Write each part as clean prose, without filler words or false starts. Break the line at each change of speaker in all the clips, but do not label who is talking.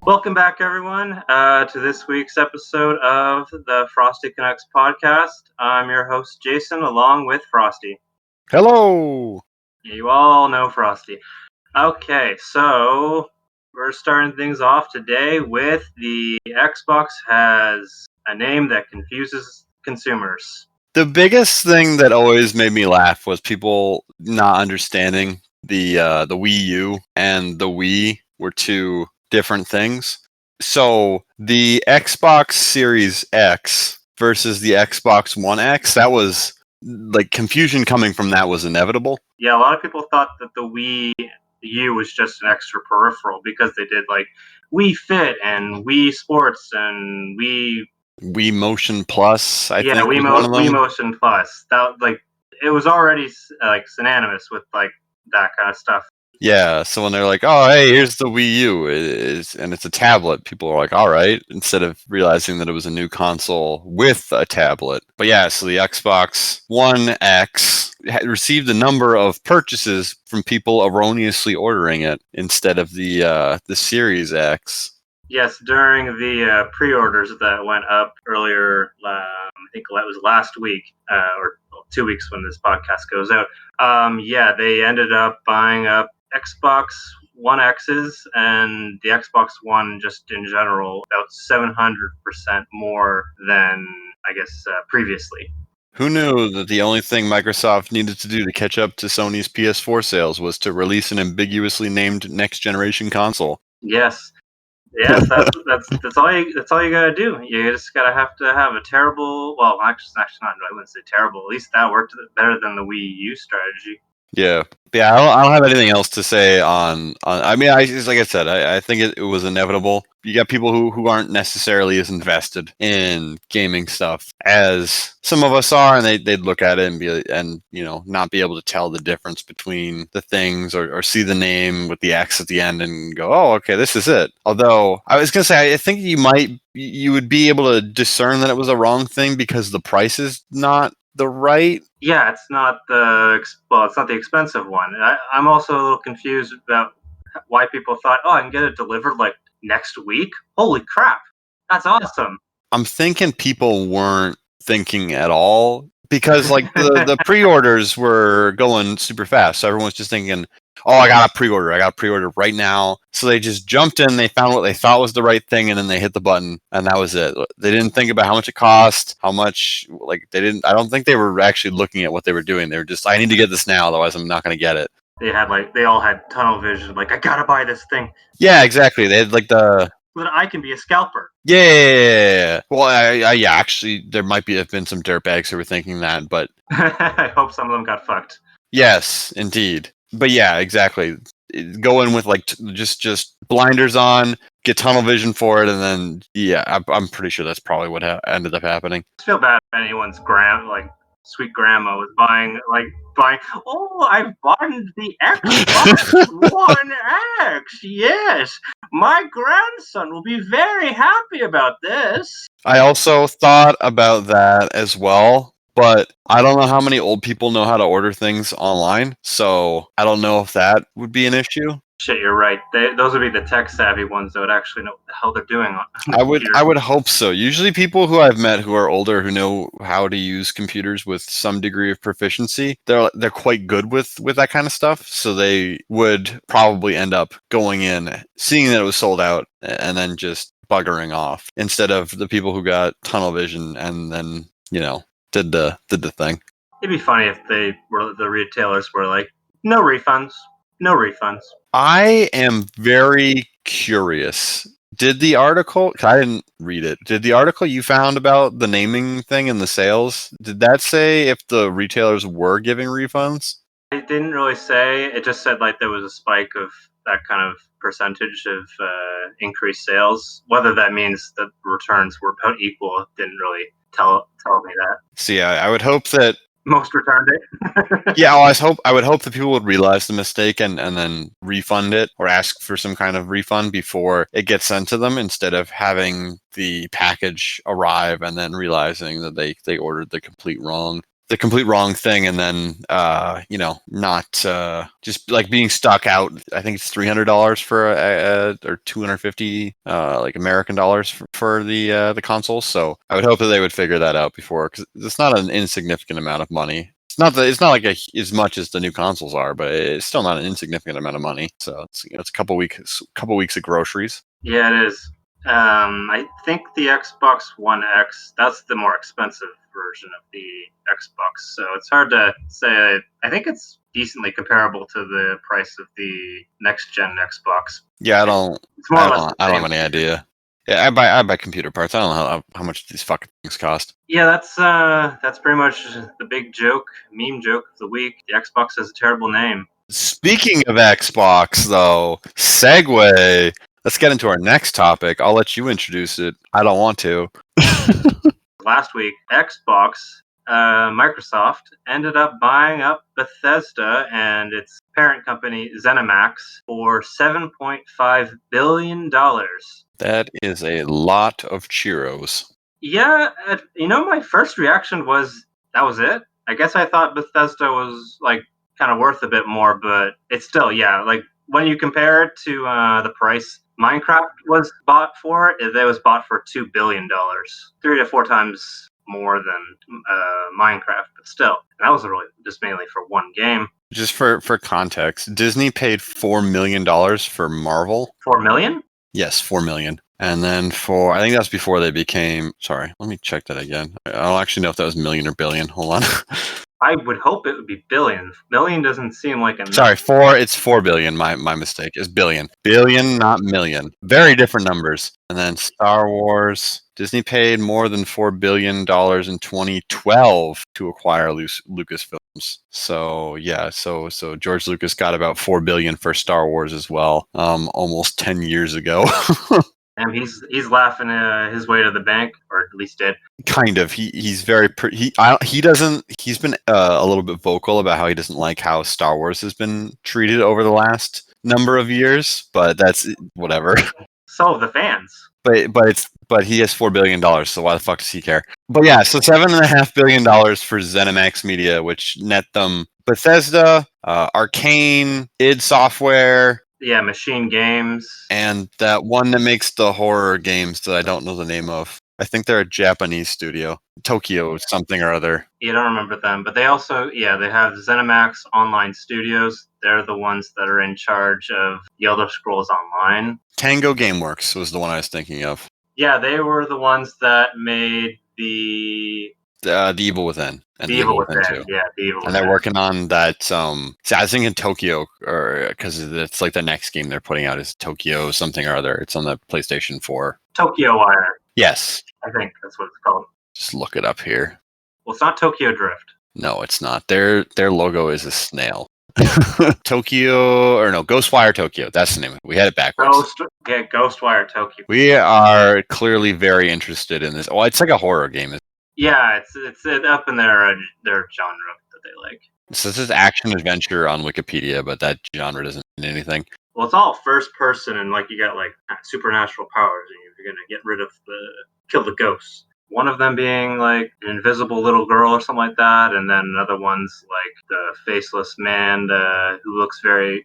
Welcome back, everyone, to this week's episode of the Frosty Canucks podcast. I'm your host, Jason, along with Frosty.
Hello!
You all know Frosty. Okay, so we're starting things off today with the Xbox has a name that confuses consumers.
The biggest thing that always made me laugh was people not understanding the Wii U and the Wii were two different things. So the Xbox Series X versus the Xbox One X, that was like confusion coming from that was inevitable.
Yeah, a lot of people thought that the Wii U was just an extra peripheral because they did like Wii Fit and Wii Sports and Wii
Motion Plus, I think.
Wii Motion Plus. That it was already like synonymous with like that kind of stuff.
Yeah, so when they're like, "Oh, hey, here's the Wii U," and it's a tablet, people are like, "All right," instead of realizing that it was a new console with a tablet. But yeah, so the Xbox One X had received a number of purchases from people erroneously ordering it instead of the Series X.
Yes, during the pre-orders that went up earlier, I think it was last week or 2 weeks when this podcast goes out. They ended up buying up Xbox One X's and the Xbox One just in general about 700% more than I guess previously.
Who knew that the only thing Microsoft needed to do to catch up to Sony's PS4 sales was to release an ambiguously named next-generation console?
Yes. Yes, that's all you gotta do. You just gotta have to have a terrible. Well, actually not. I wouldn't say terrible. At least that worked better than the Wii U strategy.
Yeah. I don't have anything else to say on. I mean, like I said, I think it was inevitable. You got people who aren't necessarily as invested in gaming stuff as some of us are, and they'd look at it and not be able to tell the difference between the things or see the name with the X at the end and go, oh, okay, this is it. Although I was gonna say, I think you would be able to discern that it was a wrong thing because the price is not the right.
Yeah, it's not it's not the expensive one. I'm also a little confused about why people thought, oh, I can get it delivered like next week. Holy crap, that's awesome.
I'm thinking people weren't thinking at all because like the pre-orders were going super fast. So everyone's just thinking, oh, I got a pre-order right now. So they just jumped in, they found what they thought was the right thing, and then they hit the button, and that was it. They didn't think about how much it cost, I don't think they were actually looking at what they were doing. They were just, I need to get this now, otherwise I'm not going to get it.
They all had tunnel vision, like, I gotta buy this thing.
Yeah, exactly. They had like
so that I can be a scalper.
Yeah. Well, actually, there might have been some dirtbags who were thinking that, but
I hope some of them got fucked.
Yes, indeed. But yeah, exactly. Go in with like just blinders on, get tunnel vision for it, and then I'm pretty sure that's probably what ended up happening.
I feel bad if anyone's sweet grandma was buying. Oh, I've bought the Xbox One X. Yes, my grandson will be very happy about this.
I also thought about that as well. But I don't know how many old people know how to order things online, so I don't know if that would be an issue.
Shit, you're right. Those would be the tech-savvy ones that would actually know what the hell they're doing.
I would hope so. Usually people who I've met who are older who know how to use computers with some degree of proficiency, they're quite good with that kind of stuff, so they would probably end up going in, seeing that it was sold out, and then just buggering off, instead of the people who got tunnel vision and then, did the thing.
It'd be funny if the retailers were like, no refunds.
I am very curious. Did the article, I didn't read it, did the article you found about the naming thing and the sales, did that say if the retailers were giving refunds?
It didn't really say. It just said like there was a spike of that kind of percentage of increased sales. Whether that means that returns were about equal didn't really tell me that.
So yeah, I would hope that
most returned it.
Yeah, I would hope that people would realize the mistake and then refund it or ask for some kind of refund before it gets sent to them, instead of having the package arrive and then realizing that they ordered the complete wrong the complete wrong thing, and then not just like being stuck out. I think it's $300 for or 250 like American dollars for the consoles. So I would hope that they would figure that out before, because it's not an insignificant amount of money. It's not like as much as the new consoles are, but it's still not an insignificant amount of money. So it's a couple weeks of groceries.
Yeah, it is. I think the Xbox One X, that's the more expensive version of the Xbox. So it's hard to say. I think it's decently comparable to the price of the next gen Xbox.
Yeah,
It's more or less
I don't have any idea. Yeah, I buy computer parts. I don't know how much these fucking things cost.
Yeah, that's pretty much the big meme joke of the week. The Xbox has a terrible name.
Speaking of Xbox, though, segue. Let's get into our next topic. I'll let you introduce it. I don't want to.
Last week, Microsoft ended up buying up Bethesda and its parent company ZeniMax for $7.5 billion.
That is a lot of Cheeros.
Yeah, my first reaction was that was it. I guess I thought Bethesda was like kind of worth a bit more, but it's still, yeah, like when you compare it to the price Minecraft was bought for, it was bought for $2 billion, 3 to 4 times more than Minecraft, but still, that was really just mainly for one game.
Just for context, Disney paid $4 million for Marvel.
4 million?
Yes, 4 million. And then I think that's before they became. Sorry, let me check that again. I don't actually know if that was million or billion. Hold on.
I would hope it would be billion. Million doesn't seem like enough.
Sorry, it's 4 billion. My mistake is billion. Billion, not million. Very different numbers. And then Star Wars. Disney paid more than $4 billion in 2012 to acquire Lucasfilms. So yeah, so George Lucas got about $4 billion for Star Wars as well, almost 10 years ago.
And he's laughing his way to the bank, or at least did.
Kind of. He's very he doesn't. He's been a little bit vocal about how he doesn't like how Star Wars has been treated over the last number of years, but that's whatever.
So the fans.
But he has $4 billion, so why the fuck does he care? But yeah, so $7.5 billion for ZeniMax Media, which net them Bethesda, Arcane, id Software.
Yeah, Machine Games.
And that one that makes the horror games that I don't know the name of. I think they're a Japanese studio. Tokyo something or other.
You don't remember them, but they also, they have ZeniMax Online Studios. They're the ones that are in charge of The Elder Scrolls Online.
Tango Gameworks was the one I was thinking of.
Yeah, they were the ones that made the
Evil Within. And
the Evil Within,
too.
Yeah, the Evil Within.
And they're working on that. I was thinking Tokyo, or because it's like the next game they're putting out is Tokyo something or other. It's on the PlayStation 4.
Tokyo Wire.
Yes.
I think that's what it's called.
Just look it up here.
Well, it's not Tokyo Drift.
No, it's not. Their logo is a snail. Ghostwire Tokyo. That's the name. We had it backwards.
Ghostwire Tokyo.
We are clearly very interested in this. Oh, it's like a horror game.
Yeah, it's up in their genre that they like.
So this is action adventure on Wikipedia, but that genre doesn't mean anything.
Well, it's all first person, and like you got like supernatural powers, and you're gonna get rid of kill the ghosts. One of them being like an invisible little girl or something like that, and then another one's like the faceless man who looks very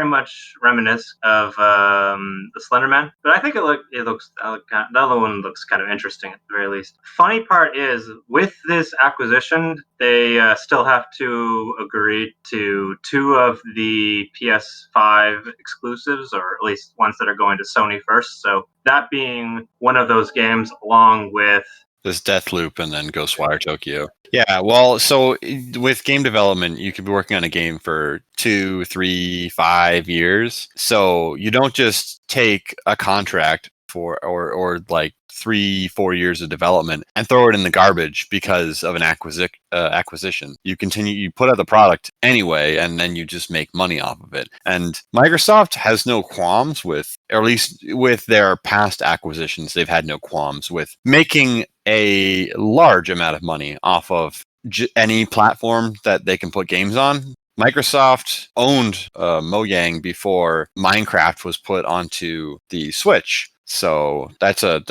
much reminiscent of the Slender Man. But I think the other one looks kind of interesting at the very least. Funny part is with this acquisition, they still have to agree to 2 of the PS5 exclusives, or at least ones that are going to Sony first. So that being one of those games, along with
this Deathloop and then Ghostwire Tokyo. Yeah, well, so with game development, you could be working on a game for 2, 3, 5 years. So you don't just take a contract for or like 3-4 years of development and throw it in the garbage because of an acquisition. You put out the product anyway, and then you just make money off of it. And Microsoft has no qualms with, or at least with their past acquisitions, they've had no qualms with making a large amount of money off of any platform that they can put games on. Microsoft owned Mojang before Minecraft was put onto the Switch. So that's a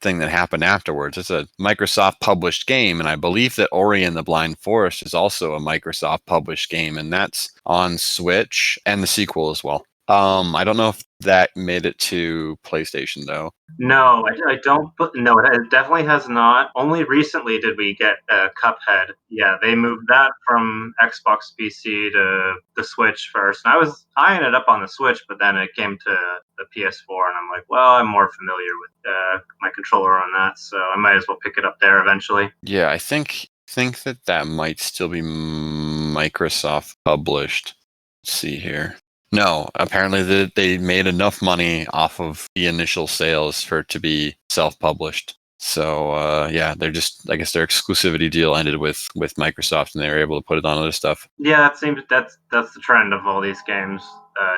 thing that happened afterwards. It's a Microsoft published game, and I believe that Ori and the Blind Forest is also a Microsoft published game, and that's on Switch and the sequel as well. I don't know if that made it to PlayStation though.
No, I don't. No, it definitely has not. Only recently did we get Cuphead. Yeah, they moved that from Xbox PC to the Switch first. And I ended up on the Switch, but then it came to the PS4, and I'm like, well, I'm more familiar with my controller on that, so I might as well pick it up there eventually.
Yeah, I think that might still be Microsoft published. Let's see here. No, apparently they made enough money off of the initial sales for it to be self-published. So yeah, they're just, I guess their exclusivity deal ended with Microsoft, and they were able to put it on other stuff.
Yeah, that seems that's the trend of all these games.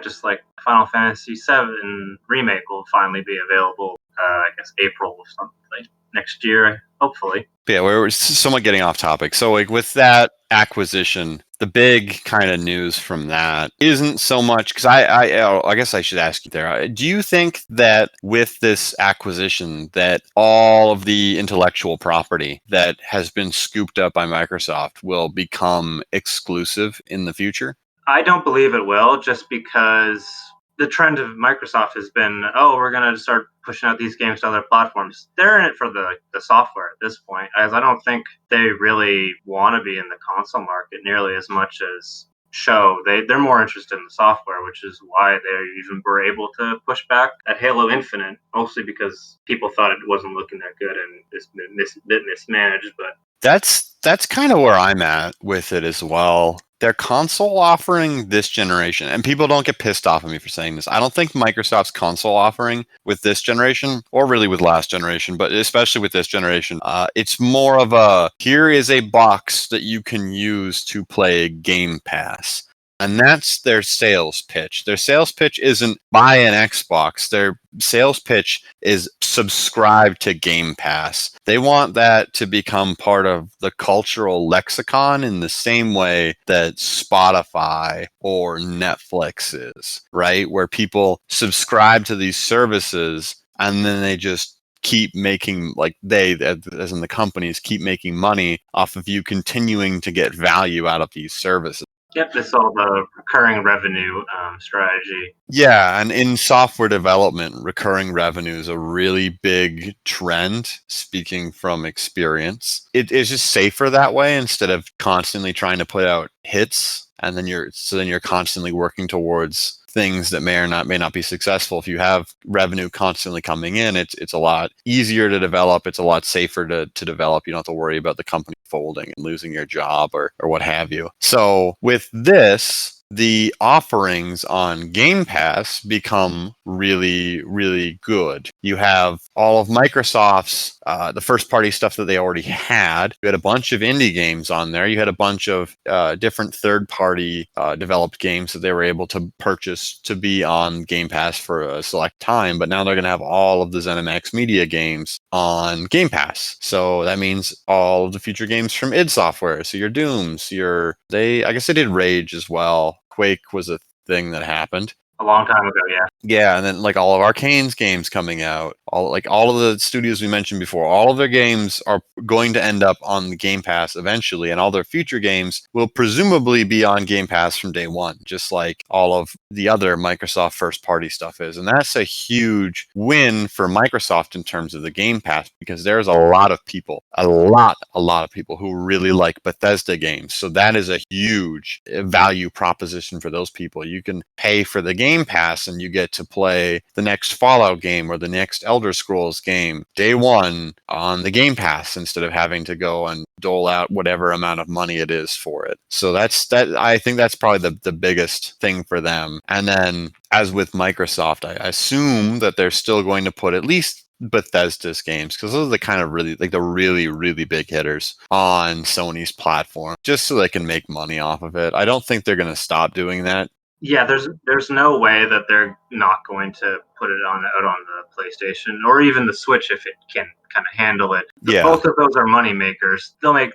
Just like Final Fantasy VII remake will finally be available. I guess April or something like next year, hopefully.
But yeah, we're somewhat getting off topic. So like with that acquisition, the big kind of news from that isn't so much because I guess I should ask you there. Do you think that with this acquisition, that all of the intellectual property that has been scooped up by Microsoft will become exclusive in the future?
I don't believe it will, just because the trend of Microsoft has been, oh, we're going to start pushing out these games to other platforms. They're in it for the software at this point, as I don't think they really want to be in the console market nearly as much as show. They're more interested in the software, which is why they even were able to push back at Halo Infinite, mostly because people thought it wasn't looking that good and it's been bit mismanaged. But
That's kind of where I'm at with it as well. Their console offering this generation, and people don't get pissed off at me for saying this. I don't think Microsoft's console offering with this generation, or really with last generation, but especially with this generation, it's more of a here is a box that you can use to play Game Pass. And that's their sales pitch. Their sales pitch isn't buy an Xbox. Their sales pitch is subscribe to Game Pass. They want that to become part of the cultural lexicon in the same way that Spotify or Netflix is, right? Where people subscribe to these services and then they just keep making, like they, as in the companies, keep making money off of you continuing to get value out of these services.
yep, this all the recurring revenue strategy.
Yeah, and in software development, recurring revenue is a really big trend, speaking from experience. It is just safer that way instead of constantly trying to put out hits and then you're constantly working towards things that may not be successful. If you have revenue constantly coming in, it's a lot easier to develop. It's a lot safer to develop. You don't have to worry about the company folding and losing your job or what have you. So with this, the offerings on Game Pass become really, really good. You have all of Microsoft's, the first party stuff that they already had. You had a bunch of indie games on there. You had a bunch of different third party developed games that they were able to purchase to be on Game Pass for a select time. But now they're going to have all of the ZeniMax Media games on Game Pass. So that means all of the future games from id Software. So your Dooms, I guess they did Rage as well. Quake was a thing that happened
A long time ago, yeah.
Yeah, and then like all of Arcane's games coming out, all of the studios we mentioned before, all of their games are going to end up on the Game Pass eventually, and all their future games will presumably be on Game Pass from day one, just like all of the other Microsoft first party stuff is. And that's a huge win for Microsoft in terms of the Game Pass, because there's a lot of people, a lot of people who really like Bethesda games. So that is a huge value proposition for those people. You can pay for the Game Pass and you get to play the next Fallout game or the next Elder Scrolls game day one on the Game Pass instead of having to go and dole out whatever amount of money it is for it. So I think that's probably the biggest thing for them. And then as with Microsoft, I assume that they're still going to put at least Bethesda's games, because those are the kind of really big hitters on Sony's platform, just so they can make money off of it. I don't think they're going to stop doing that.
Yeah, there's no way that they're not going to put it out on the PlayStation or even the Switch if it can kind of handle it.
Yeah.
Both of those are money makers. They make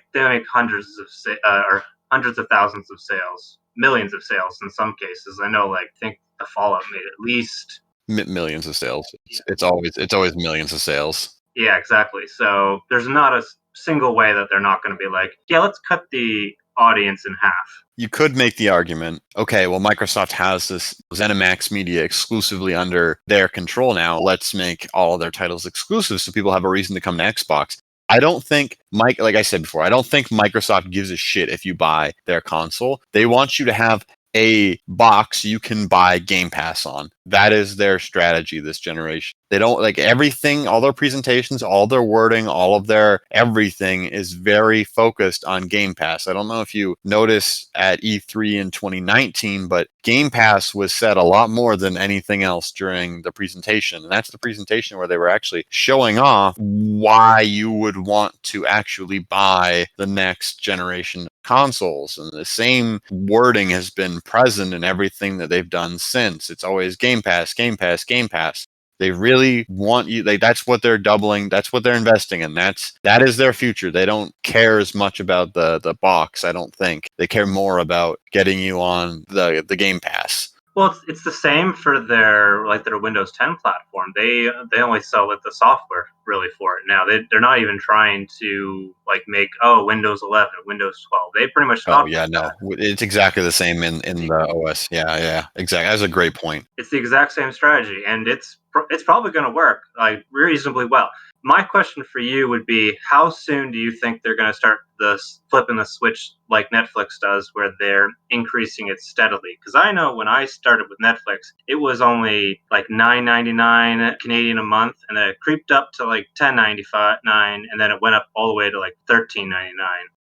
hundreds of thousands of sales, millions of sales in some cases. I know, like, I think the Fallout made at least
Millions of sales. It's always millions of sales.
Yeah, exactly. So there's not a single way that they're not going to be like, yeah, let's cut the audience in half.
You could make the argument, okay, well, Microsoft has this ZeniMax media exclusively under their control now. Let's make all of their titles exclusive so people have a reason to come to Xbox. I don't think, like I said before, I don't think Microsoft gives a shit if you buy their console. They want you to have a box you can buy Game Pass on. That is their strategy this generation. They don't like everything, all their presentations, all their wording, all of their everything is very focused on Game Pass. I don't know if you noticed at E3 in 2019, but Game Pass was said a lot more than anything else during the presentation. And that's the presentation where they were actually showing off why you would want to actually buy the next generation consoles. And the same wording has been present in everything that they've done since. It's always Game Pass, Game Pass, Game Pass. They really want you. That's what they're doubling. That's what they're investing in. That is their future. They don't care as much about the box. I don't think they care more about getting you on the Game Pass.
Well, it's the same for their Windows 10 platform. They only sell the software really for it now. They're not even trying to make Windows 11, Windows 12. They pretty much
stopped. Oh yeah, no, it's exactly the same in the OS. Yeah, exactly. That's a great point.
It's the exact same strategy, and it's probably going to work reasonably well. My question for you would be, how soon do you think they're going to start flipping the switch like Netflix does, where they're increasing it steadily? Because I know when I started with Netflix, it was only $9.99 Canadian a month, and then it creeped up to $10.99, and then it went up all the way to $13.99.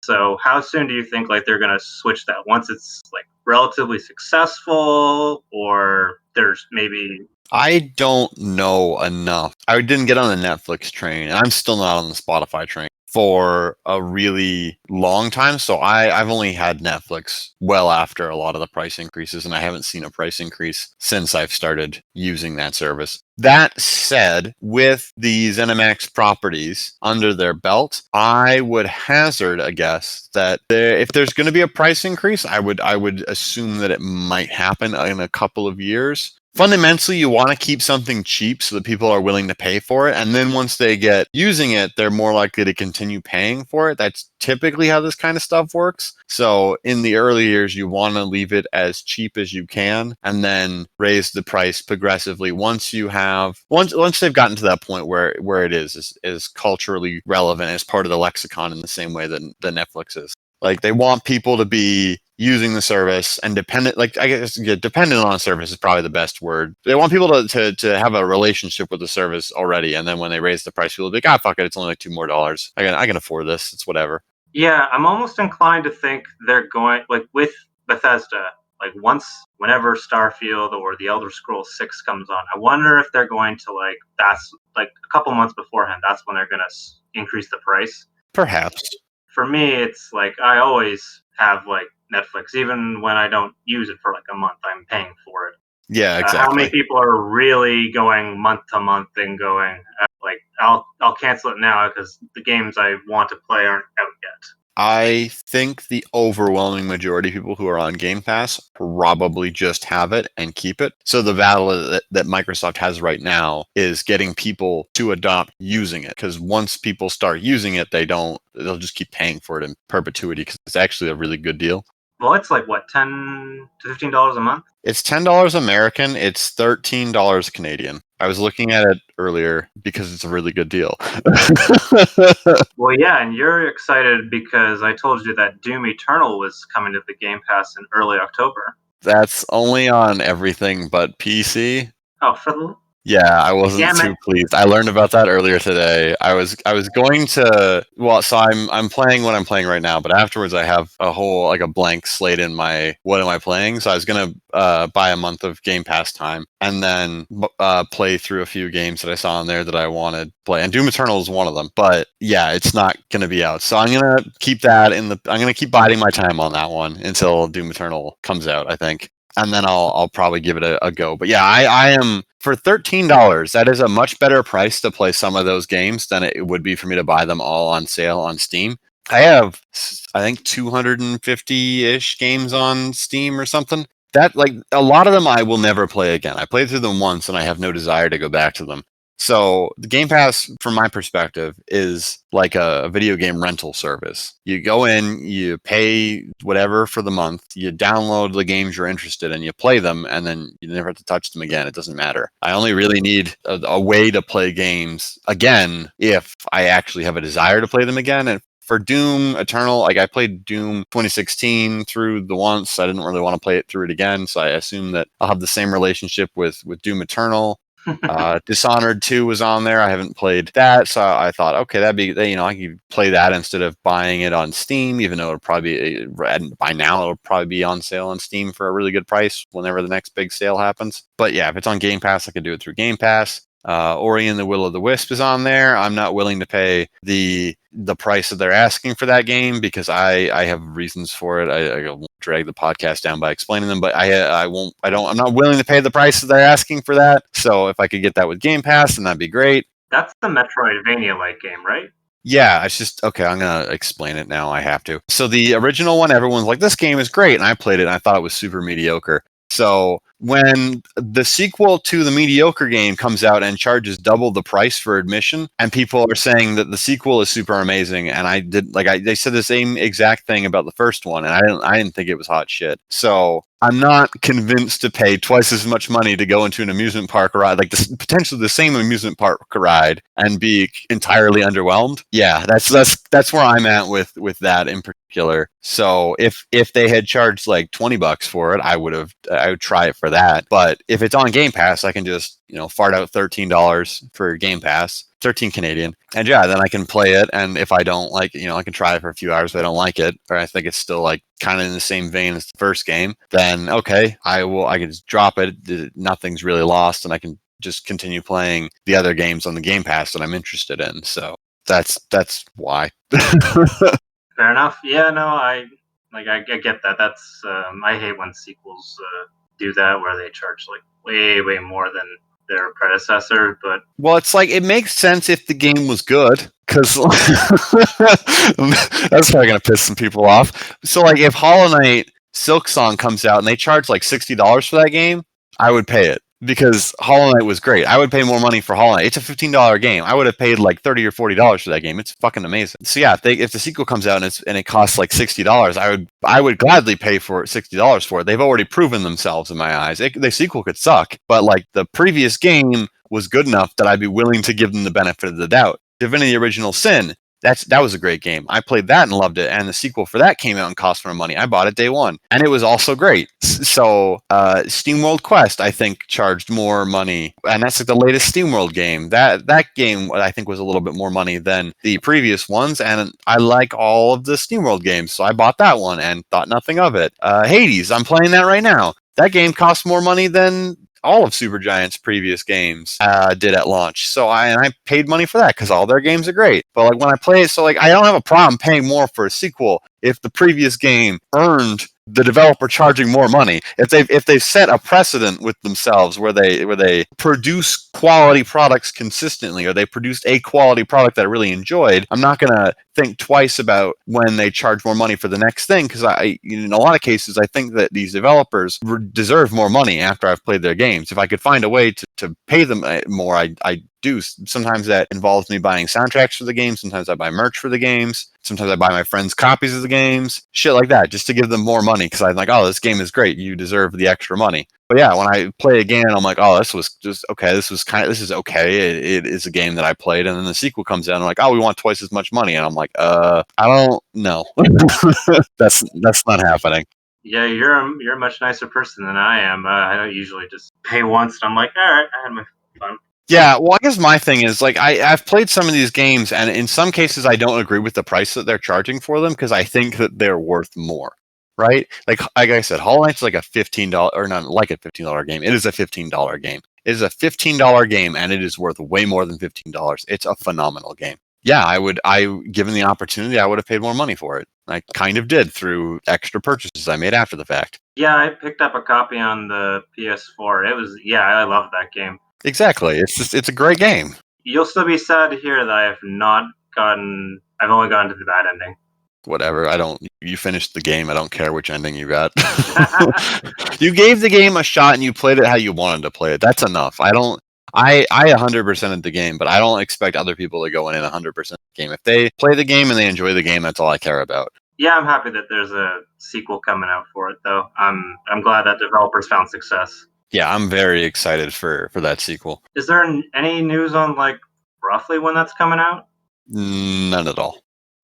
So how soon do you think they're going to switch that? Once it's relatively successful, or there's maybe...
I don't know enough. I didn't get on the Netflix train, and I'm still not on the Spotify train for a really long time. So I've only had Netflix well after a lot of the price increases, and I haven't seen a price increase since I've started using that service. That said, with the ZeniMax properties under their belt, I would hazard a guess that if there's going to be a price increase, I would assume that it might happen in a couple of years. Fundamentally, you want to keep something cheap so that people are willing to pay for it. And then once they get using it, they're more likely to continue paying for it. That's typically how this kind of stuff works. So in the early years, you want to leave it as cheap as you can and then raise the price progressively once they've gotten to that point where it is culturally relevant as part of the lexicon in the same way that Netflix is. They want people to be using the service and dependent on a service is probably the best word. They want people to have a relationship with the service already, and then when they raise the price, people will be like, fuck it, it's only $2 more. I can afford this. It's whatever.
Yeah, I'm almost inclined to think they're going with Bethesda. Whenever Starfield or the Elder Scrolls 6 comes on, I wonder if they're going to that's a couple months beforehand. That's when they're going to increase the price.
Perhaps.
For me, it's I always have Netflix, even when I don't use it for a month, I'm paying for it.
Yeah, exactly.
How many people are really going month to month and going I'll cancel it now because the games I want to play aren't out yet?
I think the overwhelming majority of people who are on Game Pass probably just have it and keep it. So the battle that Microsoft has right now is getting people to adopt using it, because once people start using it, they'll just keep paying for it in perpetuity because it's actually a really good deal.
Well, it's what, $10 to $15 a month?
It's $10 American. It's $13 Canadian. I was looking at it earlier because it's a really good deal.
Well, yeah, and you're excited because I told you that Doom Eternal was coming to the Game Pass in early October.
That's only on everything but PC.
Oh, for the...
Yeah, I wasn't too pleased. I learned about that earlier today. I was going to, so I'm playing what I'm playing right now, but afterwards I have a whole a blank slate in my what am I playing? So I was gonna buy a month of Game Pass time and then play through a few games that I saw on there that I wanted to play, and Doom Eternal is one of them. But yeah, it's not gonna be out, so I'm gonna keep that I'm gonna keep biding my time on that one until Doom Eternal comes out, I think. And then I'll probably give it a go. But yeah, I am, for $13, that is a much better price to play some of those games than it would be for me to buy them all on sale on Steam. I have, I think, 250-ish games on Steam or something. that, like, a lot of them I will never play again. I played through them once and I have no desire to go back to them. So the Game Pass, from my perspective, is like a video game rental service. You go in, you pay whatever for the month, you download the games you're interested in, you play them, and then you never have to touch them again. It doesn't matter. I only really need a way to play games again if I actually have a desire to play them again. And for Doom Eternal, like, I played Doom 2016 through the once. I didn't really want to play it through it again, so I assume that I'll have the same relationship with Doom Eternal. Dishonored 2 was on there. I haven't played that, so I thought, okay, that'd be, I could play that instead of buying it on Steam, even though it'll probably be, by now, it'll probably be on sale on Steam for a really good price whenever the next big sale happens. But yeah, if it's on Game Pass, I can do it through Game Pass. Ori and the Will of the Wisp is on there. I'm not willing to pay the price that they're asking for that game because I have reasons for it. I won't drag the podcast down by explaining them, but I'm not willing to pay the price that they're asking for that. So if I could get that with Game Pass, then that'd be great.
That's the Metroidvania-like game, right?
Yeah, it's just, okay, I'm going to explain it now. I have to. So the original one, everyone's like, this game is great. And I played it and I thought it was super mediocre. So when the sequel to the mediocre game comes out and charges double the price for admission, and people are saying that the sequel is super amazing, and they said the same exact thing about the first one, and I didn't think it was hot shit. So I'm not convinced to pay twice as much money to go into an amusement park ride, like potentially the same amusement park ride, and be entirely underwhelmed. Yeah, that's where I'm at with that in particular. So if they had charged like $20 for it, I would try it for that. But if it's on Game Pass, I can just fart out $13 for Game Pass. 13 Canadian. And yeah, then I can play it. And if I don't like, I can try it for a few hours. If I don't like it, or I think it's still like kind of in the same vein as the first game, then okay, I can just drop it. Nothing's really lost. And I can just continue playing the other games on the Game Pass that I'm interested in. So that's why.
Fair enough. Yeah, no, I get that. That's, I hate when sequels do that where they charge like way more than their predecessor. But
well, it's like, it makes sense if the game was good, because that's probably gonna piss some people off. So like, if Hollow Knight Silksong comes out and they charge like $60 for that game, I would pay it because Hollow Knight was great. I would pay more money for Hollow Knight. It's a $15 game. I would have paid like $30 or $40 for that game. It's fucking amazing. So yeah, if the sequel comes out and it costs like $60, I would gladly pay for $60 for it. They've already proven themselves in my eyes. The sequel could suck, but like, the previous game was good enough that I'd be willing to give them the benefit of the doubt. Divinity Original Sin, that was a great game. I played that and loved it, and the sequel for that came out and cost more money. I bought it day one, and it was also great. So SteamWorld Quest, I think, charged more money, and that's like the latest SteamWorld game. That game, I think, was a little bit more money than the previous ones, and I like all of the SteamWorld games, so I bought that one and thought nothing of it. Hades, I'm playing that right now. That game costs more money than all of Supergiant's previous games did at launch. So I paid money for that because all their games are great. But like, when I play it, so like, I don't have a problem paying more for a sequel if the previous game earned the developer charging more money. If they've set a precedent with themselves where they produce quality products consistently, or they produced a quality product that I really enjoyed, I'm not gonna think twice about when they charge more money for the next thing, because in a lot of cases, I think that these developers deserve more money after I've played their games. If I could find a way to pay them more, I do. Sometimes that involves me buying soundtracks for the games. Sometimes I buy merch for the games. Sometimes I buy my friends copies of the games. Shit like that, just to give them more money, because I'm like, oh, this game is great. You deserve the extra money. But yeah, when I play again, I'm like, oh, this was just okay. This is okay. It is a game that I played, and then the sequel comes out, and I'm like, oh, we want twice as much money, and I'm like, I don't know. That's not happening.
Yeah, you're a much nicer person than I am. I don't usually just pay once, and I'm like, all right, I had my fun.
Yeah, well, I guess my thing is, like, I've played some of these games, and in some cases, I don't agree with the price that they're charging for them, because I think that they're worth more, right? Like I said, Hollow Knight's like a $15, or not like a $15 game. It is a $15 game. It is a $15 game, and it is worth way more than $15. It's a phenomenal game. Yeah, given the opportunity, I would have paid more money for it. I kind of did through extra purchases I made after the fact.
Yeah, I picked up a copy on the PS4. I love that game.
Exactly. It's a great game.
You'll still be sad to hear that I've only gotten to the bad ending.
whatever. You finished the game. I don't care which ending you got. You gave the game a shot and you played it how you wanted to play it. That's enough. I 100% the game, but I don't expect other people to go in 100% the game. If they play the game and they enjoy the game, that's all I care about.
Yeah, I'm happy that there's a sequel coming out for it, though. I'm glad that developers found success.
Yeah, I'm very excited for that sequel.
Is there any news on like roughly when that's coming out?
None at all.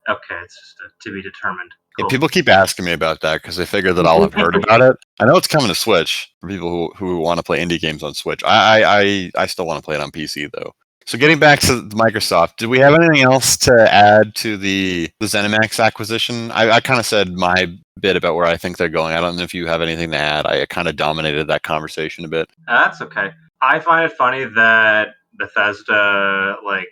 Okay, it's just to be determined.
Cool. Yeah, people keep asking me about that because they figure that I'll have heard about it. I know it's coming to Switch for people who want to play indie games on Switch. I still want to play it on PC though. So getting back to Microsoft, do we have anything else to add to the ZeniMax acquisition? I kind of said my bit about where I think they're going. I don't know if you have anything to add. I kind of dominated that conversation a bit.
That's okay. I find it funny that Bethesda, like,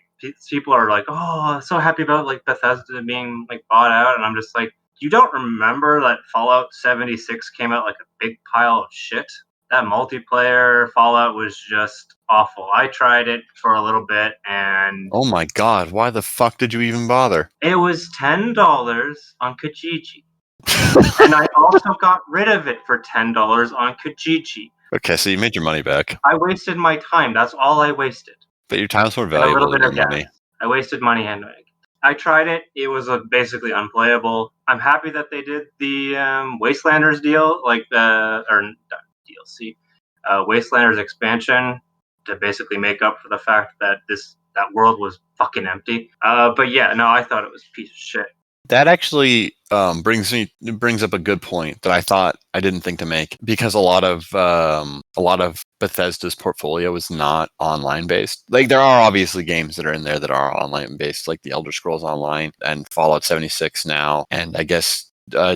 people are like, oh, so happy about like Bethesda being like bought out, and I'm just like, you don't remember that Fallout 76 came out like a big pile of shit? That multiplayer Fallout was just awful. I tried it for a little bit and...
Oh my god, why the fuck did you even bother?
It was $10 on Kijiji. And I also got rid of it for $10 on Kijiji.
Okay, so you made your money back.
I wasted my time. That's all I wasted.
But your time's more valuable than your money.
I wasted money and I tried it. It was basically unplayable. I'm happy that they did the Wastelanders deal, like or not DLC, Wastelanders expansion to basically make up for the fact that that world was fucking empty. But yeah, no, I thought it was a piece of shit.
That actually brings up a good point that I didn't think to make, because a lot of Bethesda's portfolio is not online based. Like, there are obviously games that are in there that are online based, like the Elder Scrolls Online and Fallout 76 now, and I guess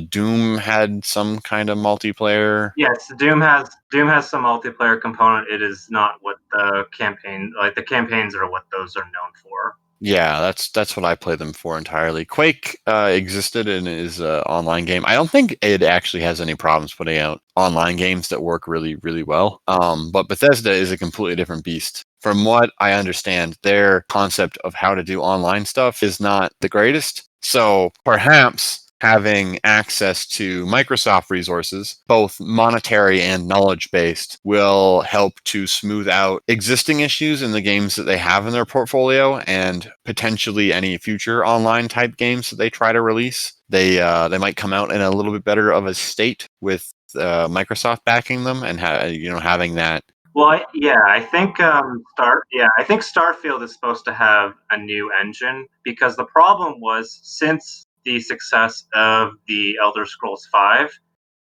Doom had some kind of multiplayer.
Yes, Doom has some multiplayer component. It is not what the campaigns are what those are known for.
Yeah, that's what I play them for entirely. Quake existed and is an online game. I don't think it actually has any problems putting out online games that work really, really well. But Bethesda is a completely different beast. From what I understand, their concept of how to do online stuff is not the greatest. So perhaps having access to Microsoft resources, both monetary and knowledge-based, will help to smooth out existing issues in the games that they have in their portfolio, and potentially any future online type games that they try to release. They might come out in a little bit better of a state with Microsoft backing them and having that.
Well, I think I think Starfield is supposed to have a new engine, because the problem was, since the success of the Elder Scrolls V,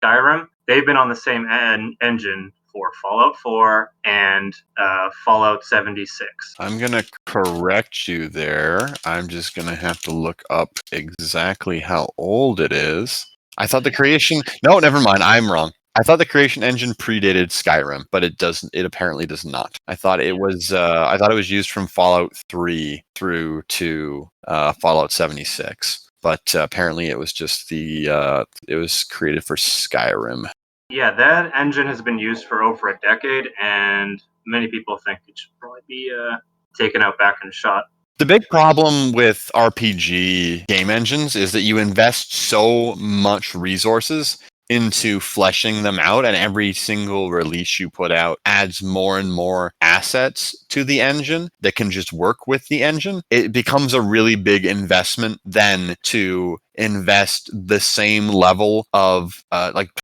Skyrim, they've been on the same engine for Fallout 4 and Fallout 76.
I'm going to correct you there. I'm just going to have to look up exactly how old it is. I thought the creation... No, never mind. I'm wrong. I thought the creation engine predated Skyrim, but it doesn't. It apparently does not. I thought it was. I thought it was used from Fallout 3 through to Fallout 76. But apparently it was just it was created for Skyrim.
Yeah, that engine has been used for over a decade, and many people think it should probably be taken out back and shot.
The big problem with RPG game engines is that you invest so much resources into fleshing them out, and every single release you put out adds more and more assets to the engine that can just work with the engine. It becomes a really big investment then to invest the same level of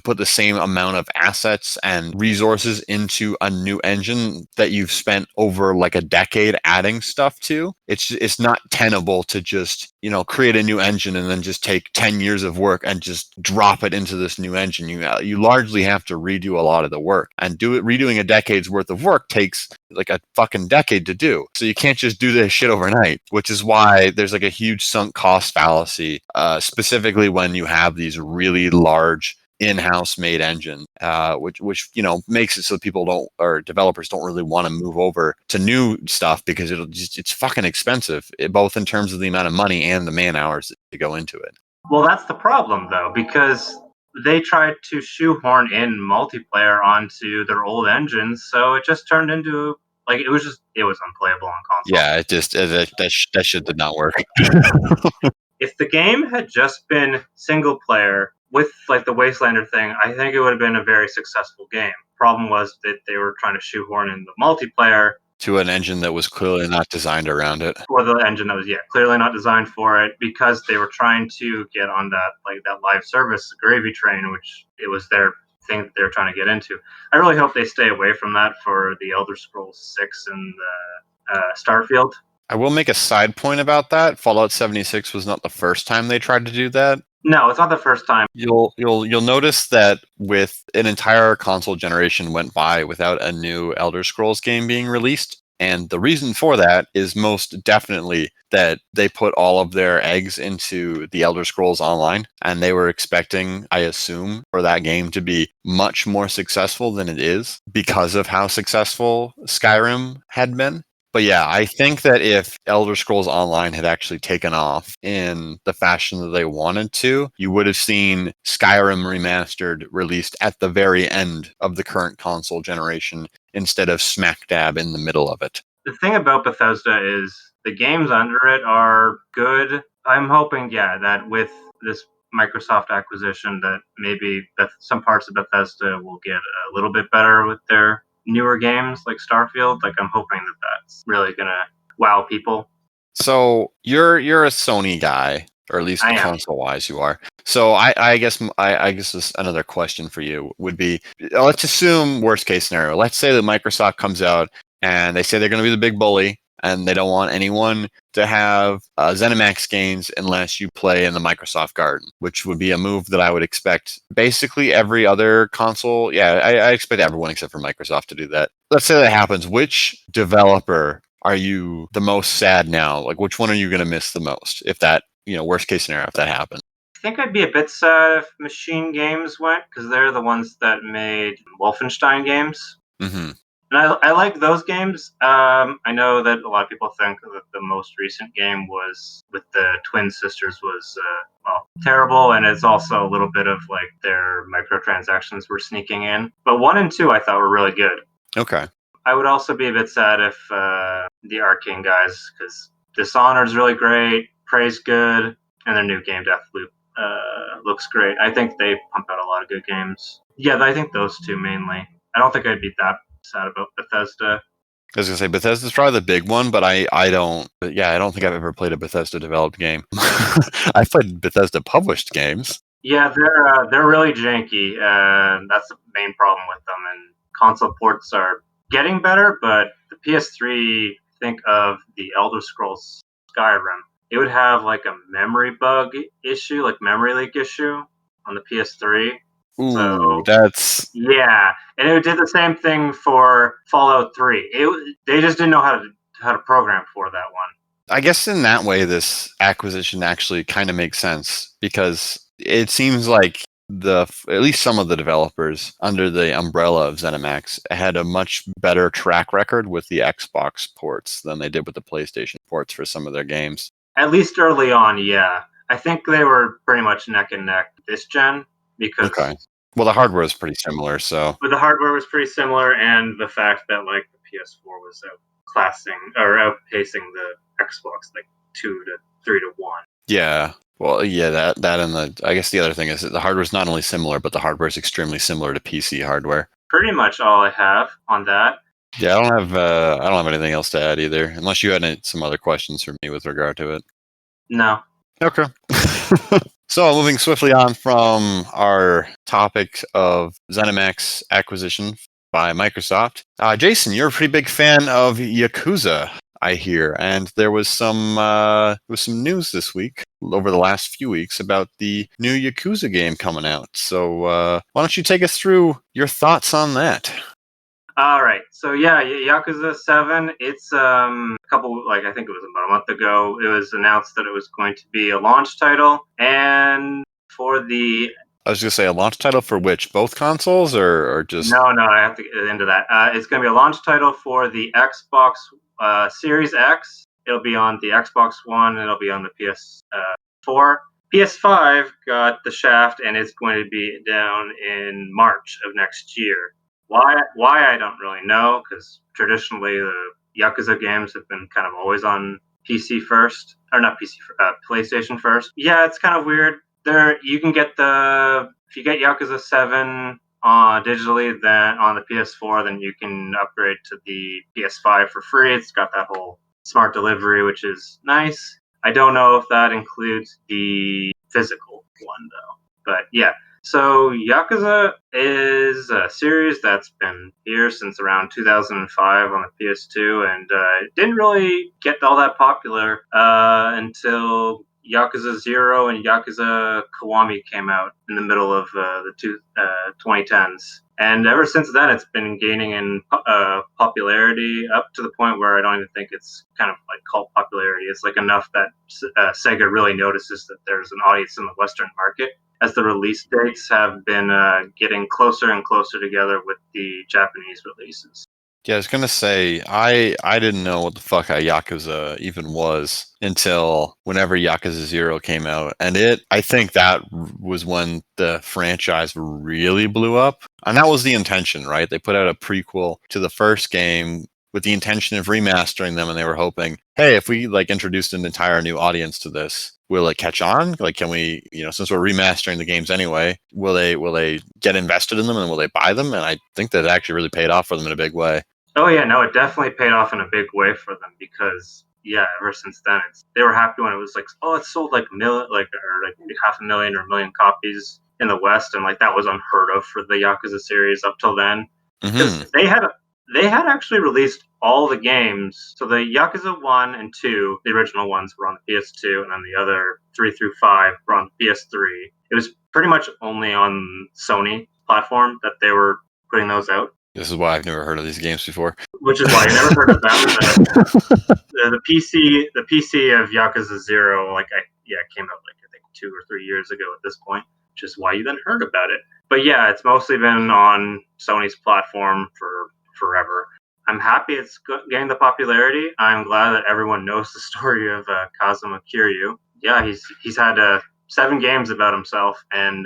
put the same amount of assets and resources into a new engine that you've spent over like a decade adding stuff to. It's not tenable to just create a new engine and then just take 10 years of work and just drop it into this new engine. You largely have to redo a lot of the work, and redoing a decade's worth of work takes like a fucking decade to do. So you can't just do this shit overnight, which is why there's like a huge sunk cost fallacy, specifically when you have these really large in-house made engine, which makes it so people developers don't really want to move over to new stuff, because it's fucking expensive, both in terms of the amount of money and the man hours that go into it.
Well, that's the problem though, because they tried to shoehorn in multiplayer onto their old engines, so it just turned into it was unplayable on console.
Yeah, it just that shit did not work.
If the game had just been single player with like the Wastelander thing, I think it would have been a very successful game. Problem was that they were trying to shoehorn in the multiplayer
To an engine that was clearly not designed around it.
for the engine that was clearly not designed for it, because they were trying to get on that live service gravy train, which it was their thing that they were trying to get into. I really hope they stay away from that for the Elder Scrolls 6 and Starfield.
I will make a side point about that. Fallout 76 was not the first time they tried to do that.
No, it's not the first time.
You'll notice that with an entire console generation went by without a new Elder Scrolls game being released. And the reason for that is most definitely that they put all of their eggs into the Elder Scrolls Online, and they were expecting, I assume, for that game to be much more successful than it is because of how successful Skyrim had been. But yeah, I think that if Elder Scrolls Online had actually taken off in the fashion that they wanted to, you would have seen Skyrim Remastered released at the very end of the current console generation instead of smack dab in the middle of it.
The thing about Bethesda is the games under it are good. I'm hoping, that with this Microsoft acquisition, that maybe some parts of Bethesda will get a little bit better with their newer games like Starfield. Like, I'm hoping that that's really gonna wow people.
So you're a Sony guy, or at least
I am.
console wise, you are. So I guess this another question for you would be: let's assume worst case scenario. Let's say that Microsoft comes out and they say they're going to be the big bully, and they don't want anyone to have ZeniMax games unless you play in the Microsoft Garden, which would be a move that I would expect basically every other console. Yeah, I expect everyone except for Microsoft to do that. Let's say that happens. Which developer are you the most sad now? Like, which one are you going to miss the most if that, worst case scenario, if that happens?
I think I'd be a bit sad if Machine Games went, because they're the ones that made Wolfenstein games.
Mm-hmm.
And I like those games. I know that a lot of people think that the most recent game was with the twin sisters was terrible, and it's also a little bit of like their microtransactions were sneaking in. But 1 and 2 I thought were really good.
Okay.
I would also be a bit sad if the Arcane guys, because Dishonored's really great, Prey's good, and their new game Deathloop looks great. I think they pump out a lot of good games. Yeah, I think those two mainly. I don't think I'd be that sad about Bethesda.
I was gonna say Bethesda's probably the big one, but I don't think I've ever played a Bethesda developed game. I've played Bethesda published games.
Yeah, they're really janky. That's the main problem with them. And console ports are getting better, but the PS3, think of the Elder Scrolls Skyrim. It would have like a memory bug issue, like memory leak issue on the PS3.
Ooh,
So
that's
yeah, and it did the same thing for Fallout 3. They just didn't know how to program for that one.
I guess in that way, this acquisition actually kind of makes sense because it seems like at least some of the developers under the umbrella of ZeniMax had a much better track record with the Xbox ports than they did with the PlayStation ports for some of their games.
At least early on, yeah. I think they were pretty much neck and neck this gen because
well, the hardware is pretty similar, so.
But the hardware was pretty similar, and the fact that like the PS4 was outpacing the Xbox like 2 to 3 to 1.
Yeah. Well, yeah, that and I guess the other thing is that the hardware is not only similar, but the hardware is extremely similar to PC hardware.
Pretty much all I have on that.
Yeah, I don't have anything else to add either, unless you had some other questions for me with regard to it.
No.
Okay. So moving swiftly on from our topic of ZeniMax acquisition by Microsoft, Jason, you're a pretty big fan of Yakuza, I hear, and there was some news this week, over the last few weeks, about the new Yakuza game coming out. So why don't you take us through your thoughts on that?
All right. So yeah, Yakuza 7. It's I think it was about a month ago. It was announced that it was going to be a launch title, and for the.
I was going to say a launch title for which? Both consoles or just?
No, I have to get into that. It's going to be a launch title for the Xbox Series X. It'll be on the Xbox One. It'll be on the PS4. PS5 got the shaft, and it's going to be down in March of next year. Why I don't really know, because traditionally the Yakuza games have been kind of always on PC first, or not PC, PlayStation first. Yeah, it's kind of weird. There, you can get if you get Yakuza 7 digitally, then on the PS4, then you can upgrade to the PS5 for free. It's got that whole smart delivery, which is nice. I don't know if that includes the physical one though, but yeah. So Yakuza is a series that's been here since around 2005 on the PS2, and it didn't really get all that popular until Yakuza 0 and Yakuza Kiwami came out in the middle of the 2010s. And ever since then, it's been gaining in popularity up to the point where I don't even think it's kind of like cult popularity. It's like enough that Sega really notices that there's an audience in the Western market, as the release dates have been getting closer and closer together with the Japanese releases.
Yeah, I was gonna say I didn't know what the fuck a Yakuza even was until whenever Yakuza 0 came out, and I think that was when the franchise really blew up, and that was the intention, right? They put out a prequel to the first game with the intention of remastering them, and they were hoping, hey, if we like introduced an entire new audience to this, will it catch on? Like, can we, since we're remastering the games anyway, will they get invested in them and will they buy them? And I think that actually really paid off for them in a big way.
Oh yeah, no, it definitely paid off in a big way for them because ever since then, they were happy when it was like, oh, it sold like maybe 500,000 or 1,000,000 copies in the West, and like that was unheard of for the Yakuza series up till then, because they had actually released all the games. So the Yakuza 1 and 2, the original ones, were on the PS2, and then the other 3 through 5 were on the PS3. It was pretty much only on Sony platform that they were putting those out.
This is why I've never heard of these games before.
Which is why I never heard of them. The PC of Yakuza 0, came out like I think 2 or 3 years ago at this point, which is why you then heard about it. But yeah, it's mostly been on Sony's platform for forever. I'm happy it's getting the popularity. I'm glad that everyone knows the story of Kazuma Kiryu. Yeah, he's had 7 games about himself, and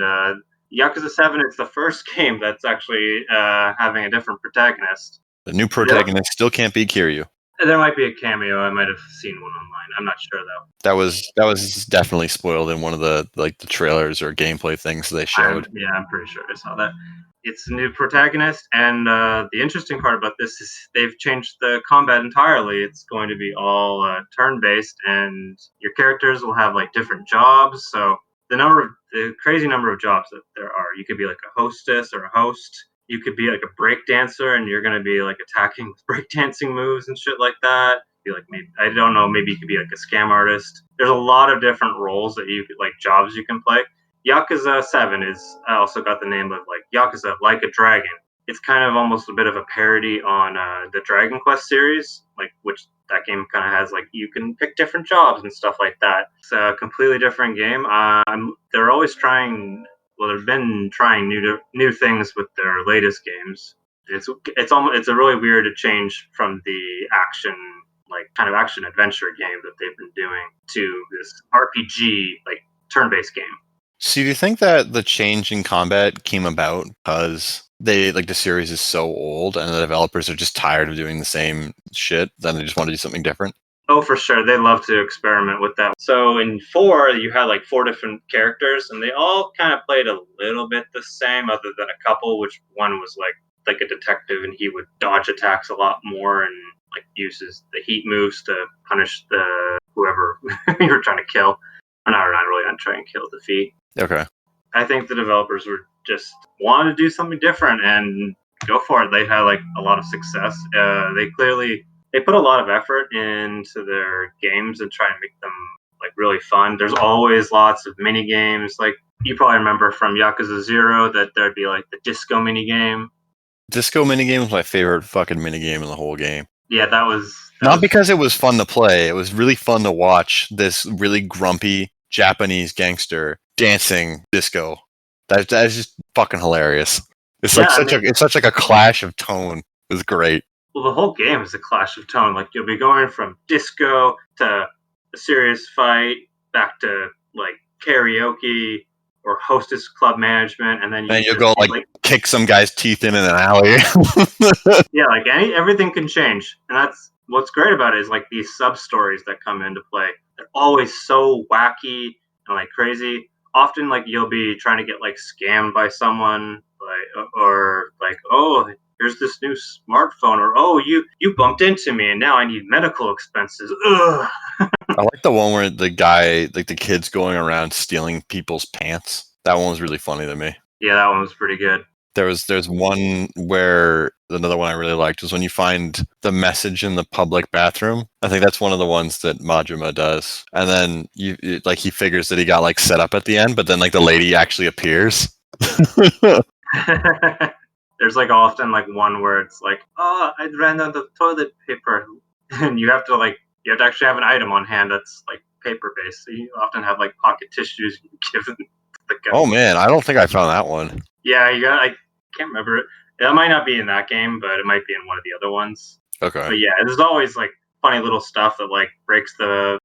Yakuza 7 is the first game that's actually having a different protagonist.
The new protagonist still can't be Kiryu.
There might be a cameo. I might have seen one online. I'm not sure though.
That was definitely spoiled in one of the trailers or gameplay things they showed.
I'm pretty sure I saw that. It's a new protagonist, and the interesting part about this is they've changed the combat entirely. It's going to be all turn-based, and your characters will have like different jobs. So the crazy number of jobs that there are. You could be like a hostess or a host. You could be like a break dancer, and you're going to be like attacking with breakdancing moves and shit like that. Be like, maybe I don't know, maybe you could be like a scam artist. There's a lot of different roles that you could, like, jobs you can play. Yakuza 7 is also got the name of like Yakuza Like a Dragon. It's kind of almost a bit of a parody on the Dragon Quest series, like, which that game kind of has like you can pick different jobs and stuff like that. It's a completely different game. They're always trying. Well, they've been trying new things with their latest games. It's a really weird change from the action, like kind of action adventure game that they've been doing to this RPG like turn-based game.
So do you think that the change in combat came about because the series is so old and the developers are just tired of doing the same shit, then they just want to do something different?
Oh, for sure. They love to experiment with that. So in 4, you had like 4 different characters, and they all kind of played a little bit the same, other than a couple, which one was like a detective, and he would dodge attacks a lot more and like uses the heat moves to punish the whoever you were trying to kill. Or not really on trying to kill, defeat.
Okay.
I think the developers were just wanted to do something different and go for it. They had like a lot of success. They put a lot of effort into their games and try and make them like really fun. There's always lots of mini games. Like you probably remember from Yakuza 0 that there'd be like the disco mini game.
Disco minigame was my favorite fucking minigame in the whole game.
Yeah, that was
because it was fun to play. It was really fun to watch this really grumpy Japanese gangster dancing disco. That is just fucking hilarious. It's such like a clash of tone. It was great.
Well, the whole game is a clash of tone. Like you'll be going from disco to a serious fight, back to like karaoke or hostess club management, and then
you'll go like kick some guy's teeth in an alley.
Yeah, like everything can change, and what's great about it is like these sub stories that come into play. They're always so wacky and like crazy. Often, like you'll be trying to get like scammed by someone, like or like, oh, here's this new smartphone, or oh, you bumped into me and now I need medical expenses. Ugh.
I like the one where the guy, like the kid's going around stealing people's pants. That one was really funny to me.
Yeah, that one was pretty good.
There's one where another one I really liked was when you find the message in the public bathroom. I think that's one of the ones that Majima does. And then like he figures that he got like set up at the end, but then like the lady actually appears.
There's like often like one where it's like, oh, I ran out of toilet paper, and you have to actually have an item on hand that's like paper based. So you often have like pocket tissues given to the guy.
Oh man, I don't think I found that one.
Yeah, I can't remember it. That might not be in that game, but it might be in one of the other ones.
Okay.
But yeah, there's always like funny little stuff that like breaks the.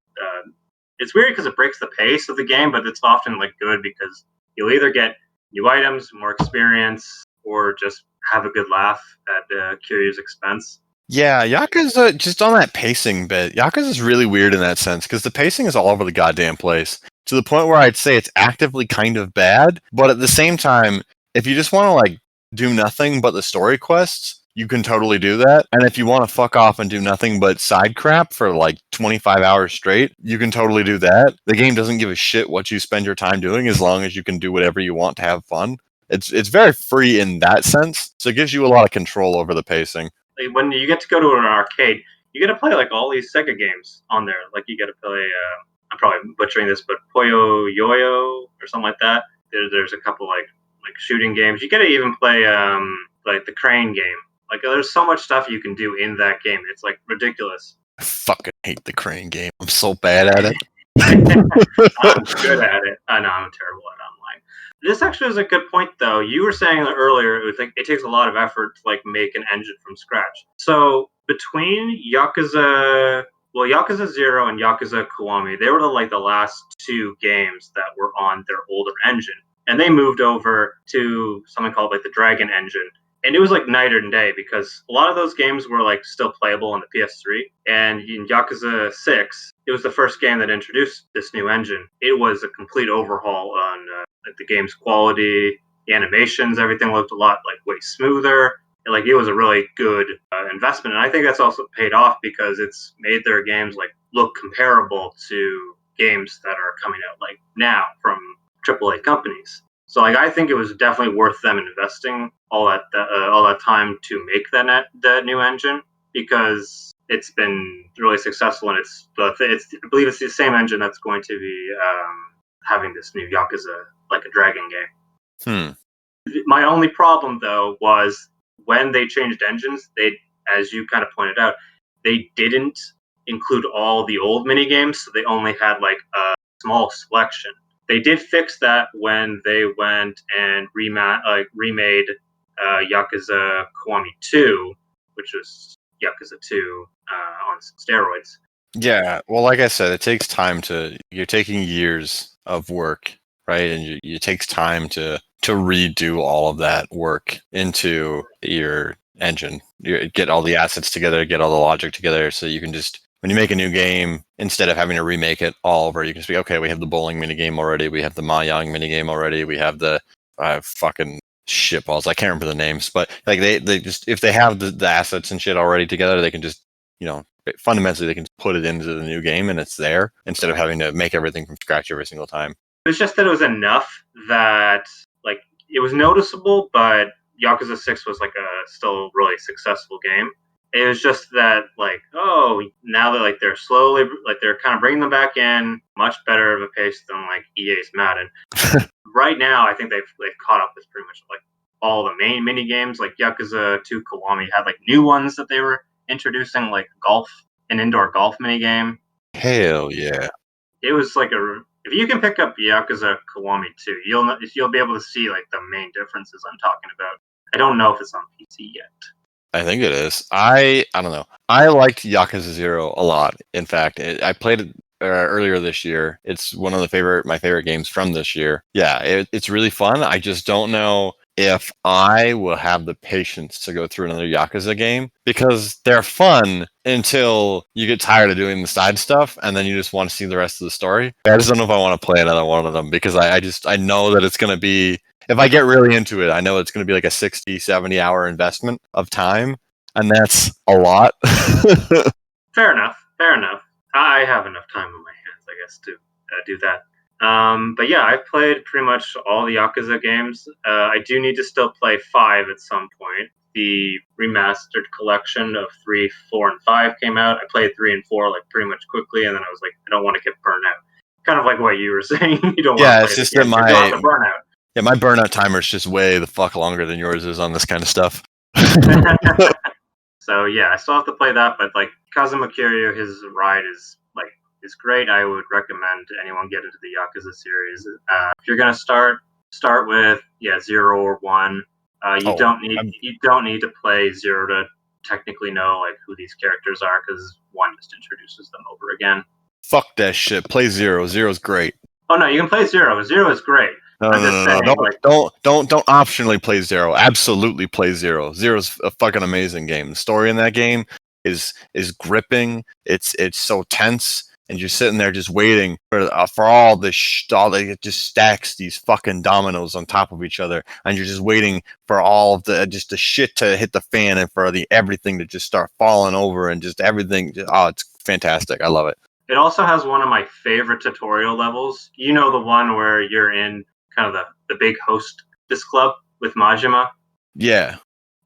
It's weird because it breaks the pace of the game, but it's often like good because you'll either get new items, more experience, or just have a good laugh at Kiryu's expense.
Yeah, Yakuza, just on that pacing bit, Yakuza is really weird in that sense because the pacing is all over the goddamn place to the point where I'd say it's actively kind of bad, but at the same time, if you just want to like do nothing but the story quests, you can totally do that. And if you want to fuck off and do nothing but side crap for like 25 hours straight, you can totally do that. The game doesn't give a shit what you spend your time doing as long as you can do whatever you want to have fun. It's very free in that sense, so it gives you a lot of control over the pacing.
Like when you get to go to an arcade, you get to play like all these Sega games on there. Like you get to play. I'm probably butchering this, but Puyo Yo-Yo or something like that. There's a couple like shooting games. You get to even play like the crane game. Like there's so much stuff you can do in that game. It's like ridiculous.
I fucking hate the crane game. I'm so bad at it.
I'm good at it. I know I'm terrible at it online. This actually is a good point, though. You were saying earlier it takes a lot of effort to like make an engine from scratch. So between Yakuza 0 and Yakuza Kiwami, they were the last two games that were on their older engine, and they moved over to something called like the Dragon engine. And it was like night and day because a lot of those games were like still playable on the PS3. And in Yakuza 6, it was the first game that introduced this new engine. It was a complete overhaul on the game's quality, the animations, everything looked a lot like way smoother. And, like it was a really good investment, and I think that's also paid off because it's made their games like look comparable to games that are coming out like now from AAA companies. So like I think it was definitely worth them investing all that time to make that new engine because it's been really successful, and I believe it's the same engine that's going to be having this new Yakuza like a Dragon game. My only problem though was when they changed engines, as you kind of pointed out, they didn't include all the old mini games, so they only had like a small selection. They did fix that when they went and remade Yakuza Kiwami 2, which was Yakuza 2 on steroids.
Yeah, well, like I said, it takes time you're taking years of work, right? And it takes time to redo all of that work into your engine. You get all the assets together, get all the logic together, so you can just, when you make a new game, instead of having to remake it all over, you can just be, okay, we have the bowling minigame already, we have the Mahjong minigame already, we have the fucking shitballs. I can't remember the names, but like they just, if they have the assets and shit already together, they can just, fundamentally they can put it into the new game and it's there instead of having to make everything from scratch every single time.
It's just that it was enough that like it was noticeable, but Yakuza 6 was like a still really successful game. It was just that like, oh, now that like they're slowly like they're kind of bringing them back in much better of a pace than like EA's Madden. Right now, I think they've caught up with pretty much like all the main mini games. Like Yakuza 2 Kiwami had like new ones that they were introducing, like an indoor golf mini game.
Hell yeah!
It was like if you can pick up Yakuza Kiwami 2, you'll be able to see like the main differences I'm talking about. I don't know if it's on PC yet.
I think it is. I don't know. I liked Yakuza 0 a lot. In fact, I played it earlier this year. It's one of my favorite games from this year. Yeah, it's really fun. I just don't know if I will have the patience to go through another Yakuza game, because they're fun until you get tired of doing the side stuff and then you just want to see the rest of the story. I just don't know if I want to play another one of them, because I know that it's going to be, if I get really into it, I know it's going to be like a 60, 70 hour investment of time, and that's a lot.
Fair enough. I have enough time on my hands, I guess, to do that. But yeah, I've played pretty much all the Yakuza games. I do need to still play 5 at some point. The remastered collection of 3, 4, and 5 came out. I played 3 and 4 like pretty much quickly, and then I was like, I don't want to get burned out. Kind of like what you were saying. You don't want to play
It's just
it again.
that
You don't want the burnout.
Yeah, my burnout timer is just way the fuck longer than yours is on this kind of stuff.
So yeah, I still have to play that, but like Kazuma Kiryu, his ride is great. I would recommend anyone get into the Yakuza series. If you're gonna start with 0 or 1. You don't need to play 0 to technically know like who these characters are, because 1 just introduces them over again.
Fuck that shit. Play 0. 0's great.
Oh no, you can play 0. 0 is great.
No. Don't optionally play 0. Absolutely play 0. 0's a fucking amazing game. The story in that game is gripping. It's so tense, and you're sitting there just waiting for all the it just stacks these fucking dominoes on top of each other, and you're just waiting for all of the shit to hit the fan, and for everything to just start falling over, and just everything. It's fantastic. I love it.
It also has one of my favorite tutorial levels. You know, the one where you're in kind of the big hostess club with Majima?
Yeah.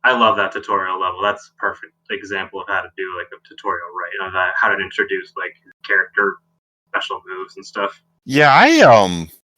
I love that tutorial level. That's a perfect example of how to do like a tutorial right, of how to introduce like character special moves and stuff.
Yeah,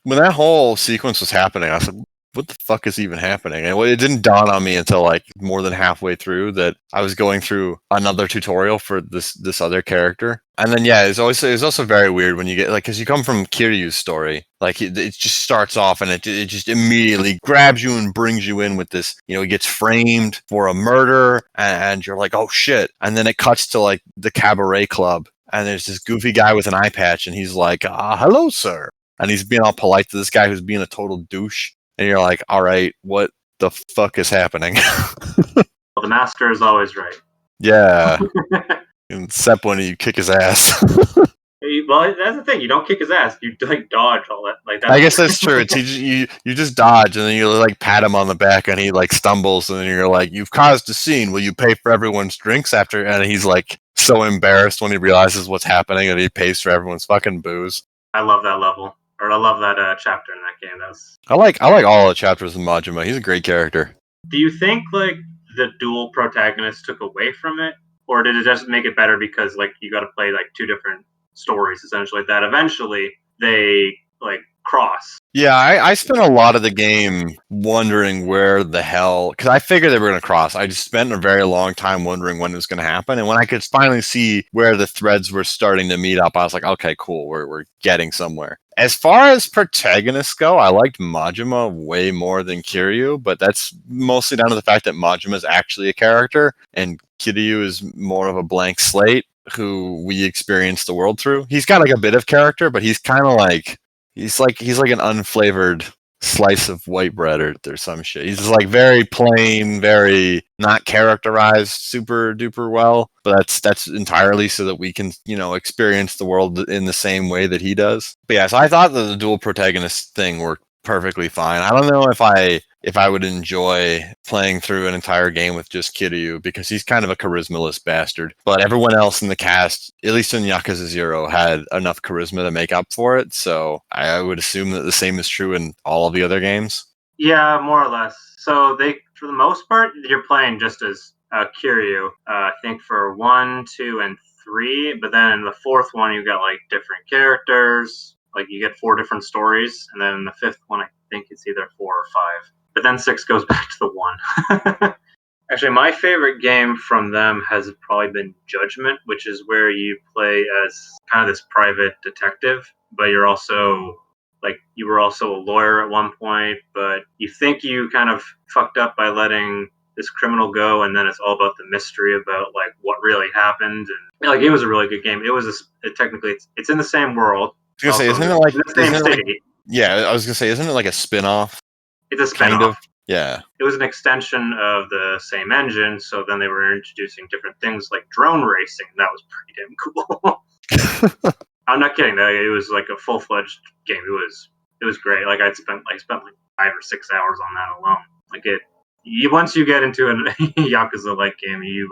when that whole sequence was happening, I was like, what the fuck is even happening? And it didn't dawn on me until like more than halfway through that I was going through another tutorial for this other character. And then it's also very weird when you get like, because you come from Kiryu's story, like it just starts off and it just immediately grabs you and brings you in with this, he gets framed for a murder, and you're like, oh shit. And then it cuts to like the cabaret club, and there's this goofy guy with an eye patch, and he's like, hello, sir. And he's being all polite to this guy who's being a total douche. And you're like, all right, what the fuck is happening?
Well, the master is always right.
Yeah. Except when you kick his ass.
Well, that's the thing. You don't kick his ass. You like dodge all that. Like that.
I guess that's true. You just dodge, and then you like pat him on the back, and he like stumbles, and then you're like, "You've caused a scene. Will you pay for everyone's drinks after?" And he's like so embarrassed when he realizes what's happening, and he pays for everyone's fucking booze.
I love that level, or I love that chapter in that game.
I like all the chapters of Majima. He's a great character.
Do you think like the dual protagonists took away from it, or did it just make it better because like you got to play like 2 different stories essentially that eventually they like cross?
Yeah, I spent a lot of the game wondering where the hell, because I figured they were going to cross. I just spent a very long time wondering when it was going to happen, and when I could finally see where the threads were starting to meet up, I was like, okay, cool, we're getting somewhere. As far as protagonists go, I liked Majima way more than Kiryu, but that's mostly down to the fact that Majima is actually a character, and Kiryu is more of a blank slate who we experience the world through. He's got like a bit of character, but he's kind of like he's like an unflavored slice of white bread or some shit. He's just like very plain, very not characterized super duper well. But that's entirely so that we can, experience the world in the same way that he does. But yeah, so I thought that the dual protagonist thing worked perfectly fine. I don't know if I would enjoy playing through an entire game with just Kiryu, because he's kind of a charismaless bastard. But everyone else in the cast, at least in Yakuza 0, had enough charisma to make up for it. So I would assume that the same is true in all of the other games.
Yeah, more or less. So they, for the most part, you're playing just as Kiryu. I think for 1, 2, and 3. But then in the 4th one, you got like different characters. Like you get 4 different stories, and then in the 5th one, I think it's either 4 or 5. But then 6 goes back to the 1. Actually, my favorite game from them has probably been Judgment, which is where you play as kind of this private detective, but you're also like you were also a lawyer at one point, but you think you kind of fucked up by letting this criminal go, and then it's all about the mystery about like what really happened. And like it was a really good game. It was technically it's in the same world.
I was gonna say, isn't it like
in the same city?
Yeah, I was gonna say, isn't it like a spin-off?
It's a spin-off.
Yeah.
It was an extension of the same engine, so then they were introducing different things like drone racing. That was pretty damn cool. I'm not kidding. It was like a full-fledged game. It was great. Like I spent like 5 or 6 hours on that alone. Like once you get into a Yakuza-like game, you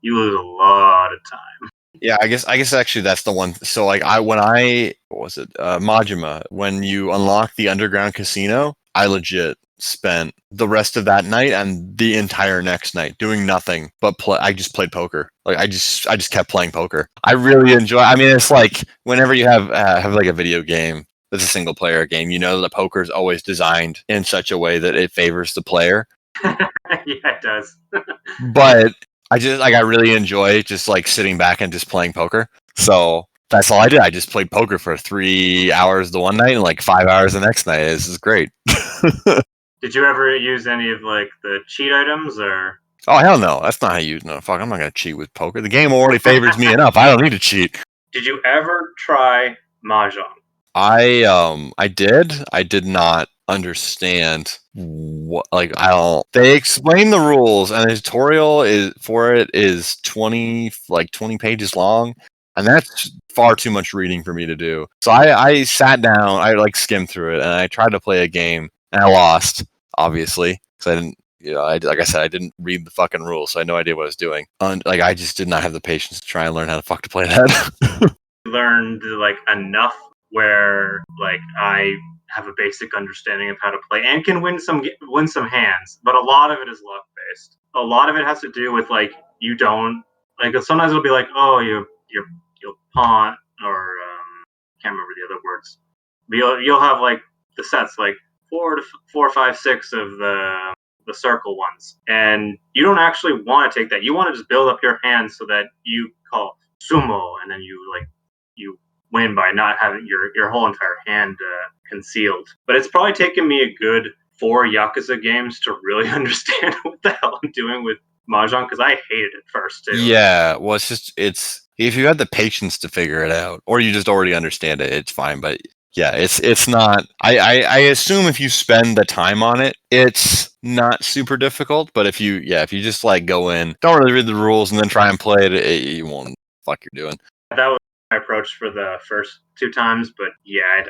lose a lot of time.
Yeah, I guess actually that's the one. So like what was it? Majima, when you unlock the underground casino, I legit spent the rest of that night and the entire next night doing nothing but play. I just played poker. Like I just kept playing poker. I really enjoy. I mean, it's like whenever you have like a video game that's a single player game, you know that poker is always designed in such a way that it favors the player.
Yeah, it does.
But I really enjoy just like sitting back and just playing poker. So that's all I did. I just played poker for 3 hours the one night and like 5 hours the next night. This is great.
Did you ever use any of like the cheat items or?
Oh hell no! That's not how you. No, fuck! I'm not gonna cheat with poker. The game already favors me enough. I don't need to cheat.
Did you ever try mahjong?
I did. I did not understand what I don't. They explain the rules, and the tutorial is 20 pages long, and that's far too much reading for me to do. So I sat down. I like skimmed through it, and I tried to play a game, and I lost, obviously, because I didn't. Like I said, I didn't read the fucking rules, so I had no idea what I was doing. Like I just did not have the patience to try and learn how to fuck to play that.
Learned like enough where like I have a basic understanding of how to play and can win some hands, but a lot of it is luck based. A lot of it has to do with like you don't like sometimes it'll be like, oh, you'll pawn or can't remember the other words. But you'll have like the sets like 4, 5, 6 of the circle ones, and you don't actually want to take that. You want to just build up your hands so that you call sumo, and then you win by not having your whole entire hand concealed. But it's probably taken me a good 4 Yakuza games to really understand what the hell I'm doing with mahjong, because I hated it first too.
Yeah, well, it's if you have the patience to figure it out, or you just already understand it, it's fine. But yeah, it's not. I assume if you spend the time on it, it's not super difficult. But if you just like go in, don't really read the rules, and then try and play it, you won't fuck you're doing.
That was my approach for the first 2 times, but yeah, I had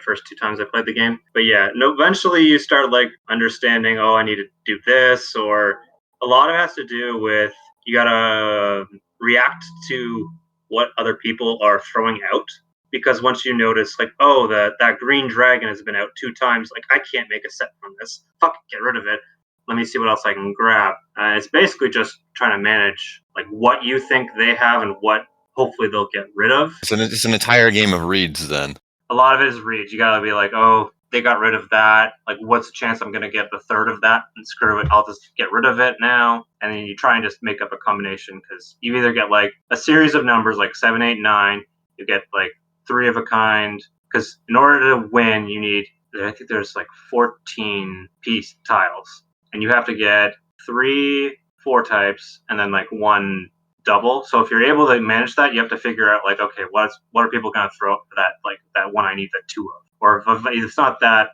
first 2 times I played the game. But yeah, no, eventually you start like understanding, oh, I need to do this, or a lot of it has to do with you gotta react to what other people are throwing out. Because once you notice, like, oh, that green dragon has been out 2 times, like, I can't make a set from this. Fuck it, get rid of it. Let me see what else I can grab. It's basically just trying to manage, like, what you think they have and what hopefully they'll get rid of.
It's an entire game of reads then.
A lot of it is reads. You gotta be like, oh, they got rid of that. Like, what's the chance I'm gonna get the third of that? And screw it, I'll just get rid of it now. And then you try and just make up a combination, because you either get like a series of numbers like 7, 8, 9. You get like 3 of a kind, because in order to win, you need, I think there's like 14 piece tiles, and you have to get 3 4 types and then like 1 double. So if you're able to manage that, you have to figure out like, okay, what are people going to throw up for that, like that one I need the 2 of, or if it's not that,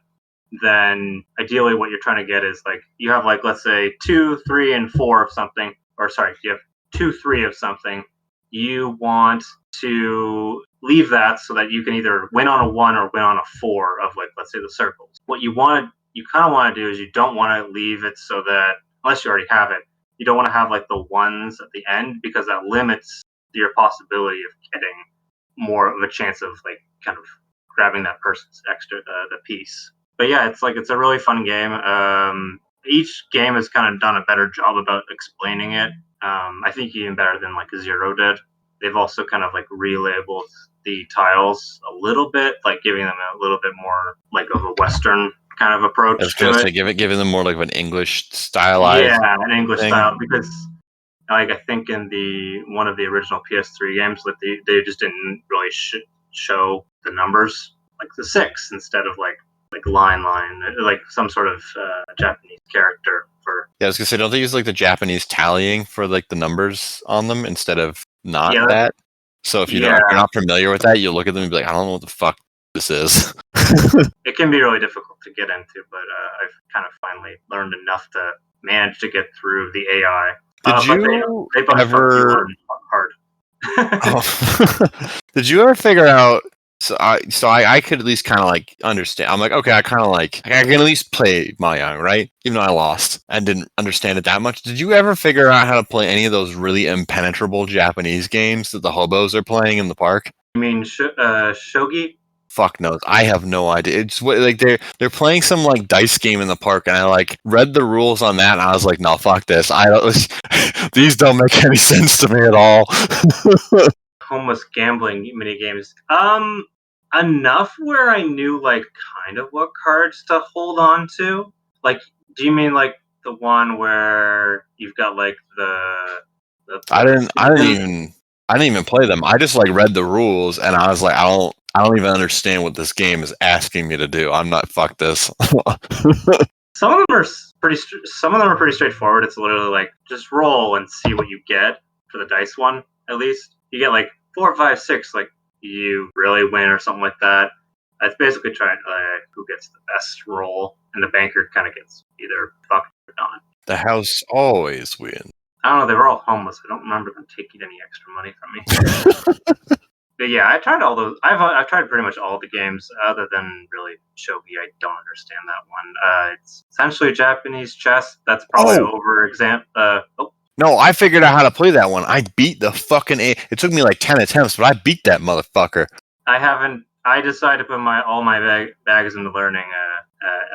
then ideally what you're trying to get is like you have like, let's say 2, 3, and 4 of something, or sorry, you have 2, 3 of something. You want to leave that so that you can either win on a 1 or win on a 4 of like, let's say the circles. What you kind of want to do is you don't want to leave it so that, unless you already have it, you don't want to have like the 1s at the end, because that limits your possibility of getting more of a chance of like kind of grabbing that person's extra the piece. But yeah, it's a really fun game. Each game has kind of done a better job about explaining it. I think even better than like Zero did. They've also kind of like relabeled the tiles a little bit, like giving them a little bit more like of a Western kind of approach.
I was going to say, giving them more like an English stylized.
Yeah, an English style, because like I think in one of the original PS3 games, like they just didn't really show the numbers like the 6 instead of like line, like some sort of Japanese character for.
Yeah, I was gonna say, don't they use like the Japanese tallying for like the numbers on them instead of not that? So if if you're not familiar with that, you look at them and be like, I don't know what the fuck this is.
It can be really difficult to get into, but I've kind of finally learned enough to manage to get through the AI.
Did
But
you
they butt fuck you
ever?
hard.
Oh. Did you ever figure out? I could at least kind of like understand. I'm like, okay, I kind of like I can at least play Mahjong, right? Even though I lost and didn't understand it that much. Did you ever figure out how to play any of those really impenetrable Japanese games that the hobos are playing in the park?
You mean shogi?
Fuck knows. I have no idea. It's like they're playing some like dice game in the park, and I like read the rules on that, and I was like, no, fuck this. I don't. These don't make any sense to me at all.
Homeless gambling mini games. Enough where I knew like kind of what cards to hold on to. Like, do you mean like the one where you've got like the
I didn't even play them. I just like read the rules, and I was like, I don't even understand what this game is asking me to do. I'm not fuck this.
Some of them are some of them are pretty straightforward. It's literally like just roll and see what you get for the dice one. At least you get like 4, 5, 6. Like you really win or something like that. It's basically trying who gets the best roll, and the banker kind of gets either fucked or not.
The house always wins.
I don't know. They were all homeless. I don't remember them taking any extra money from me. But yeah, I tried all those. I've tried pretty much all the games other than really shogi. I don't understand that one. It's essentially Japanese chess. That's probably over exam.
No, I figured out how to play that one. I beat the fucking. It took me like 10 attempts, but I beat that motherfucker.
I haven't. I decided to put all my bags into learning,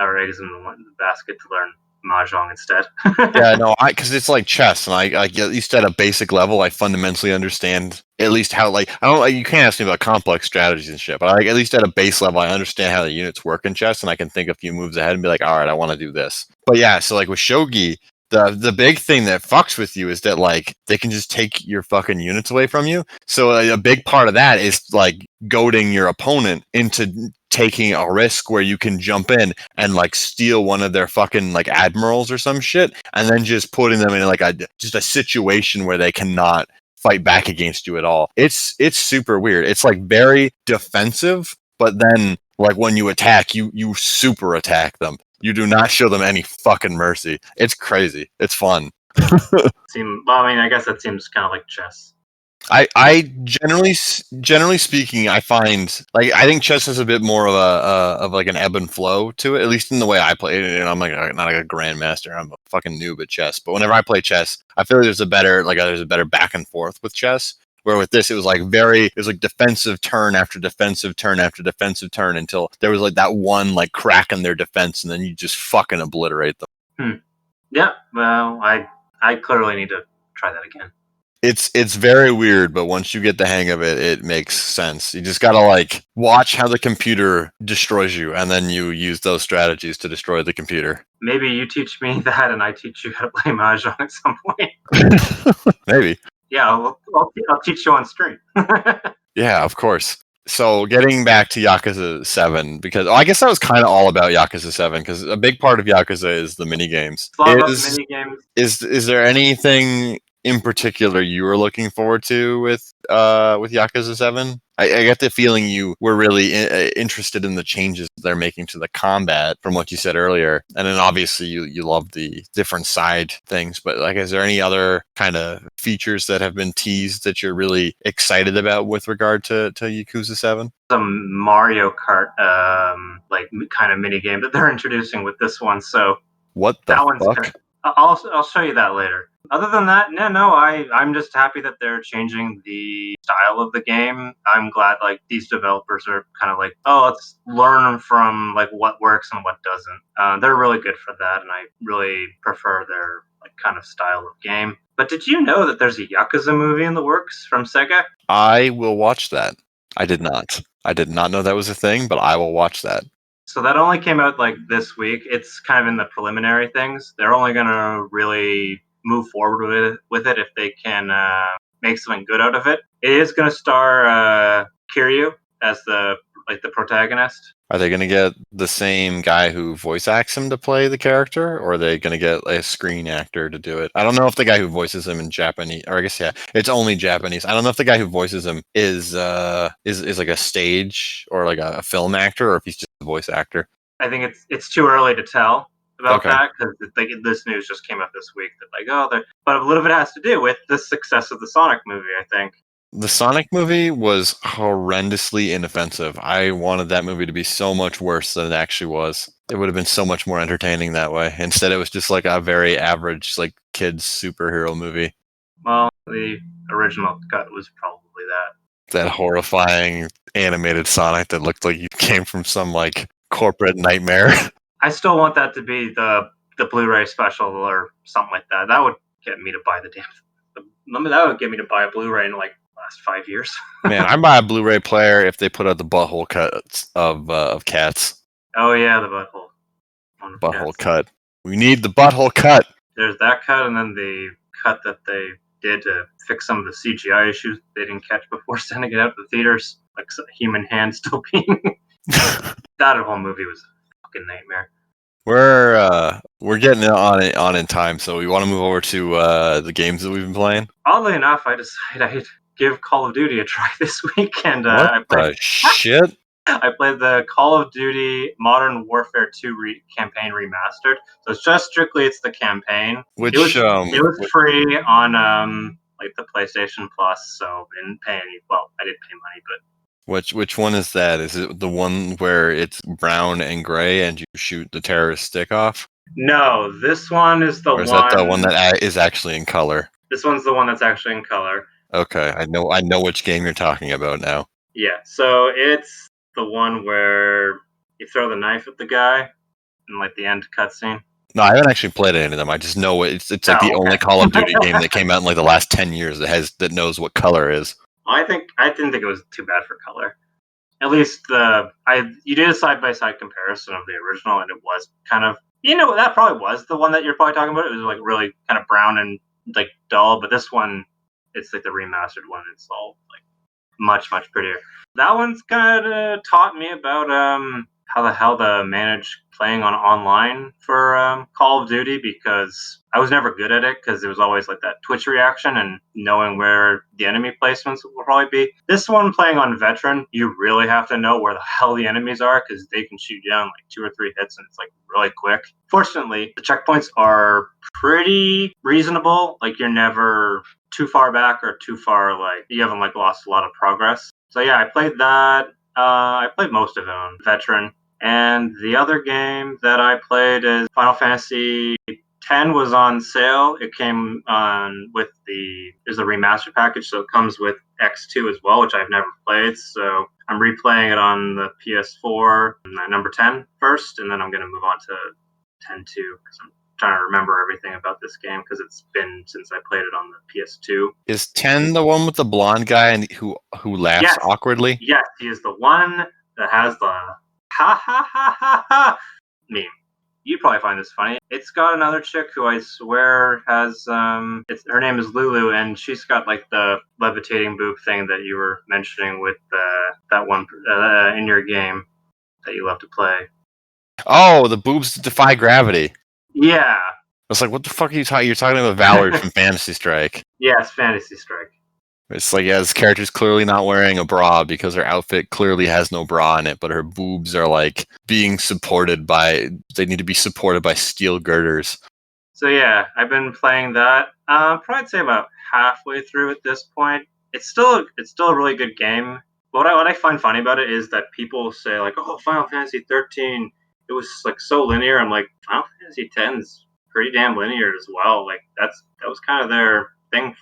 or eggs in the basket to learn mahjong instead.
Yeah, no, because it's like chess, and I at least at a basic level, I fundamentally understand at least how like I don't. Like, you can't ask me about complex strategies and shit, but like at least at a base level, I understand how the units work in chess, and I can think a few moves ahead and be like, all right, I want to do this. But yeah, so like with shogi. The big thing that fucks with you is that like they can just take your fucking units away from you. So a big part of that is like goading your opponent into taking a risk where you can jump in and like steal one of their fucking like admirals or some shit, and then just putting them in like just a situation where they cannot fight back against you at all. It's super weird. It's like very defensive, but then like when you attack, you super attack them. You do not show them any fucking mercy. It's crazy. It's fun.
Well, I mean, I guess that seems kind of like chess.
I generally speaking, I find like I think chess has a bit more of of like an ebb and flow to it, at least in the way I play it. And I'm like not like a grandmaster. I'm a fucking noob at chess. But whenever I play chess, I feel like there's a better back and forth with chess. Where with this, it was like defensive turn after defensive turn after defensive turn until there was like that one like crack in their defense, and then you just fucking obliterate them.
Yeah, well, I clearly need to try that again.
It's very weird, but once you get the hang of it, it makes sense. You just gotta like watch how the computer destroys you, and then you use those strategies to destroy the computer.
Maybe you teach me that, and I teach you how to play mahjong at some point.
Maybe.
Yeah, I'll teach you on stream.
Yeah, of course. So getting back to Yakuza 7, because I guess that was kind of all about Yakuza 7, because a big part of Yakuza is the minigames.
It's a lot about the minigames.
Is there anything in particular you were looking forward to with Yakuza 7? I get the feeling you were really interested in the changes they're making to the combat from what you said earlier, and then obviously you love the different side things. But like, is there any other kind of features that have been teased that you're really excited about with regard to Yakuza 7?
Some Mario Kart like kind of mini game that they're introducing with this one. So
what the fuck?
I'll show you that later. Other than that, I'm just happy that they're changing the style of the game. I'm glad like these developers are kind of like, oh, let's learn from like what works and what doesn't. They're really good for that, and I really prefer their like kind of style of game. But did you know that there's a Yakuza movie in the works from Sega?
I will watch that. I did not. I did not know that was a thing, but I will watch that.
So that only came out like this week. It's kind of in the preliminary things. They're only going to really move forward with it if they can make something good out of it. It is going to star Kiryu as the like the protagonist.
Are they going to get the same guy who voice acts him to play the character, or are they going to get a screen actor to do it? I don't know if the guy who voices him in Japanese, or I guess yeah, it's only Japanese. I don't know if the guy who voices him is like a stage or like a film actor, or if he's just a voice actor.
I think it's too early to tell about
Okay.
that because like, this news just came up this week that but a little bit has to do with the success of the Sonic movie. I think.
The Sonic movie was horrendously inoffensive. I wanted that movie to be so much worse than it actually was. It would have been so much more entertaining that way. Instead, it was just like a very average, like kids superhero movie.
Well, the original cut was probably that.
That horrifying animated Sonic that looked like you came from some like corporate nightmare.
I still want that to be the Blu-ray special or something like that. That would get me to buy the damn. That would get me to buy a Blu-ray in like last 5 years.
Man, I'd buy a Blu-ray player if they put out the butthole cuts of Cats.
Oh yeah, the butthole.
Butthole cut. We need the butthole cut.
There's that cut, and then the cut that they did to fix some of the CGI issues they didn't catch before sending it out to the theaters, like human hand still being. That whole movie was a fucking nightmare.
We're getting on in time, so we want to move over to the games that we've been playing.
Oddly enough, I decided I'd give Call of Duty a try this week, and
what the shit?
I played the Call of Duty Modern Warfare 2 campaign remastered. So it's just strictly it's the campaign.
Which
it was free on like the PlayStation Plus, so I didn't pay any. Well, I did pay money, but
which one is that? Is it the one where it's brown and gray and you shoot the terrorist stick off?
No, this one is the one.
Or is that the one that is actually in color?
This one's the one that's actually in color.
Okay, I know which game you're talking about now.
Yeah, so it's the one where you throw the knife at the guy in like the end cutscene.
No, I haven't actually played any of them. I just know it's like the only Call of Duty game that came out in like the last 10 years that knows what color is.
I didn't think it was too bad for color. At least you did a side-by-side comparison of the original, and it was kind of, that probably was the one that you're probably talking about. It was like really kind of brown and like dull, but this one, it's like the remastered one. It's all like much, much prettier. That one's kind of taught me about how the hell to manage playing online for Call of Duty, because I was never good at it because it was always like that Twitch reaction and knowing where the enemy placements will probably be. This one, playing on Veteran, you really have to know where the hell the enemies are because they can shoot you down like 2 or 3 hits and it's like really quick. Fortunately, the checkpoints are pretty reasonable. Like you're never too far back or too far, like you haven't like lost a lot of progress. So yeah, I played that. I played most of it on Veteran. And the other game that I played is Final Fantasy X was on sale. It came on with there's a remaster package, so it comes with X2 as well, which I've never played. So I'm replaying it on the PS4, number 10 first, and then I'm going to move on to 10 too, because I'm trying to remember everything about this game because it's been since I played it on the PS2.
Is 10 the one with the blonde guy and who laughs awkwardly?
Yes, he is the one that has the ha ha ha ha ha meme. You probably find this funny. It's got another chick who I swear has her name is Lulu, and she's got like the levitating boob thing that you were mentioning with that one in your game that you love to play.
Oh, the boobs defy gravity.
Yeah.
I was like, what the fuck are you talking? You're talking about Valerie from Fantasy Strike.
Yes, Fantasy Strike.
It's like, yeah, this character's clearly not wearing a bra because her outfit clearly has no bra in it, but her boobs are like being supported by, they need to be supported by steel girders.
So yeah, I've been playing that. Probably I'd say about halfway through at this point. It's still a really good game. But what I find funny about it is that people say like, oh, Final Fantasy 13, it was like so linear. I'm like, Final Fantasy 10's pretty damn linear as well. Like that was kind of their thing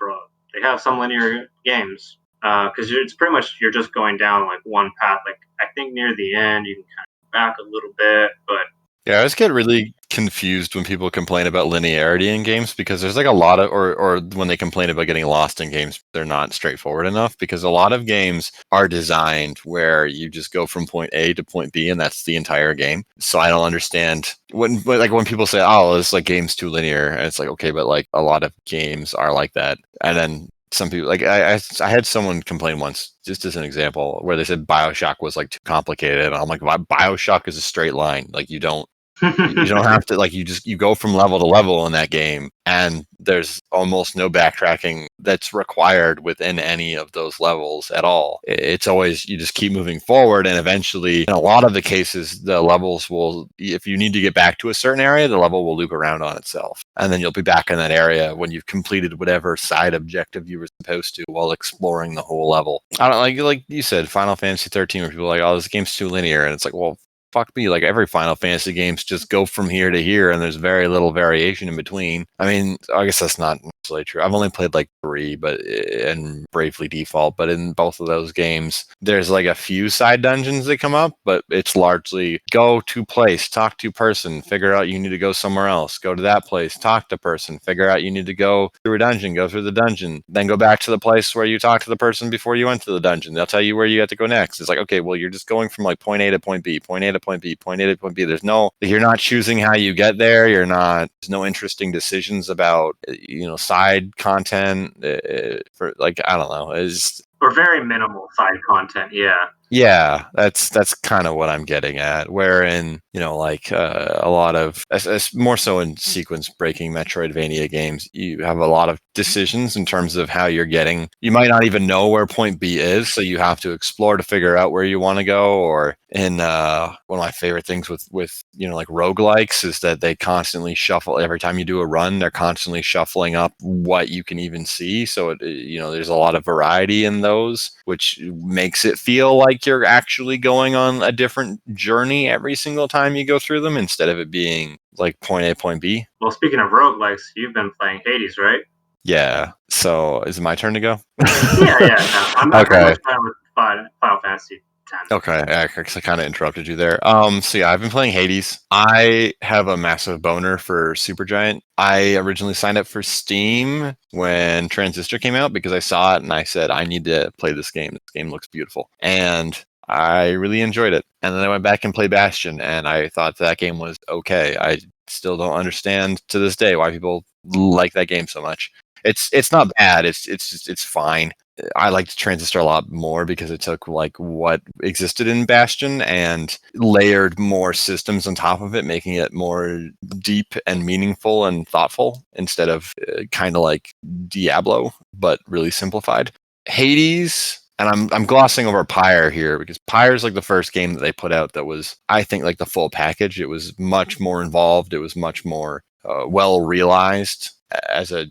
they have some linear games because it's pretty much you're just going down like one path. Like I think near the end you can kind of back a little bit, but
yeah, I just get really confused when people complain about linearity in games because there's like a lot of, or when they complain about getting lost in games, they're not straightforward enough because a lot of games are designed where you just go from point A to point B and that's the entire game. So I don't understand when people say, oh, it's like game's too linear, and it's like, okay, but like a lot of games are like that. And then some people like I had someone complain once, just as an example, where they said BioShock was like too complicated, and I'm like, BioShock is a straight line. Like you don't have to like you go from level to level in that game, and there's almost no backtracking that's required within any of those levels at all. It's always you just keep moving forward, and eventually in a lot of the cases the levels will, if you need to get back to a certain area, the level will loop around on itself, and then you'll be back in that area when you've completed whatever side objective you were supposed to while exploring the whole level. I don't like you said Final Fantasy 13, where people are like, oh, this game's too linear, and it's like, well, fuck me, like every Final Fantasy games just go from here to here and there's very little variation in between. I mean, I guess that's not necessarily true. I've only played like 3 and Bravely Default, but in both of those games there's like a few side dungeons that come up, but it's largely go to place, talk to person, figure out you need to go somewhere else, go to that place, talk to person, figure out you need to go through a dungeon, go through the dungeon, then go back to the place where you talked to the person before you went to the dungeon. They'll tell you where you have to go next. It's like, okay, well, you're just going from like point A to point B, point A to point B, point A to point B. You're not choosing how you get there. There's no interesting decisions about, side content for like, I don't know.
Or very minimal side content, yeah.
Yeah, that's kind of what I'm getting at. Wherein, a lot of, more so in sequence breaking Metroidvania games, you have a lot of decisions in terms of how you're getting. You might not even know where point B is, so you have to explore to figure out where you want to go. Or in one of my favorite things with like roguelikes is that they constantly shuffle every time you do a run. They're constantly shuffling up what you can even see. So there's a lot of variety in those, which makes it feel like you're actually going on a different journey every single time you go through them, instead of it being like point A, point B.
Well, speaking of roguelikes, you've been playing Hades, right?
Yeah. So is it my turn to go?
Yeah. No, I'm pretty much fine with Final Fantasy 10.
Okay, I kind of interrupted you there. So yeah, I've been playing Hades. I have a massive boner for Supergiant. I originally signed up for Steam when Transistor came out because I saw it and I said, I need to play this game. This game looks beautiful. And I really enjoyed it. And then I went back and played Bastion, and I thought that game was okay. I still don't understand to this day why people like that game so much. It's not bad. It's fine. I liked Transistor a lot more because it took like what existed in Bastion and layered more systems on top of it, making it more deep and meaningful and thoughtful instead of kind of like Diablo, but really simplified. Hades, and I'm glossing over Pyre here because Pyre is like the first game that they put out that was, I think, like the full package. It was much more involved. It was much more well realized as a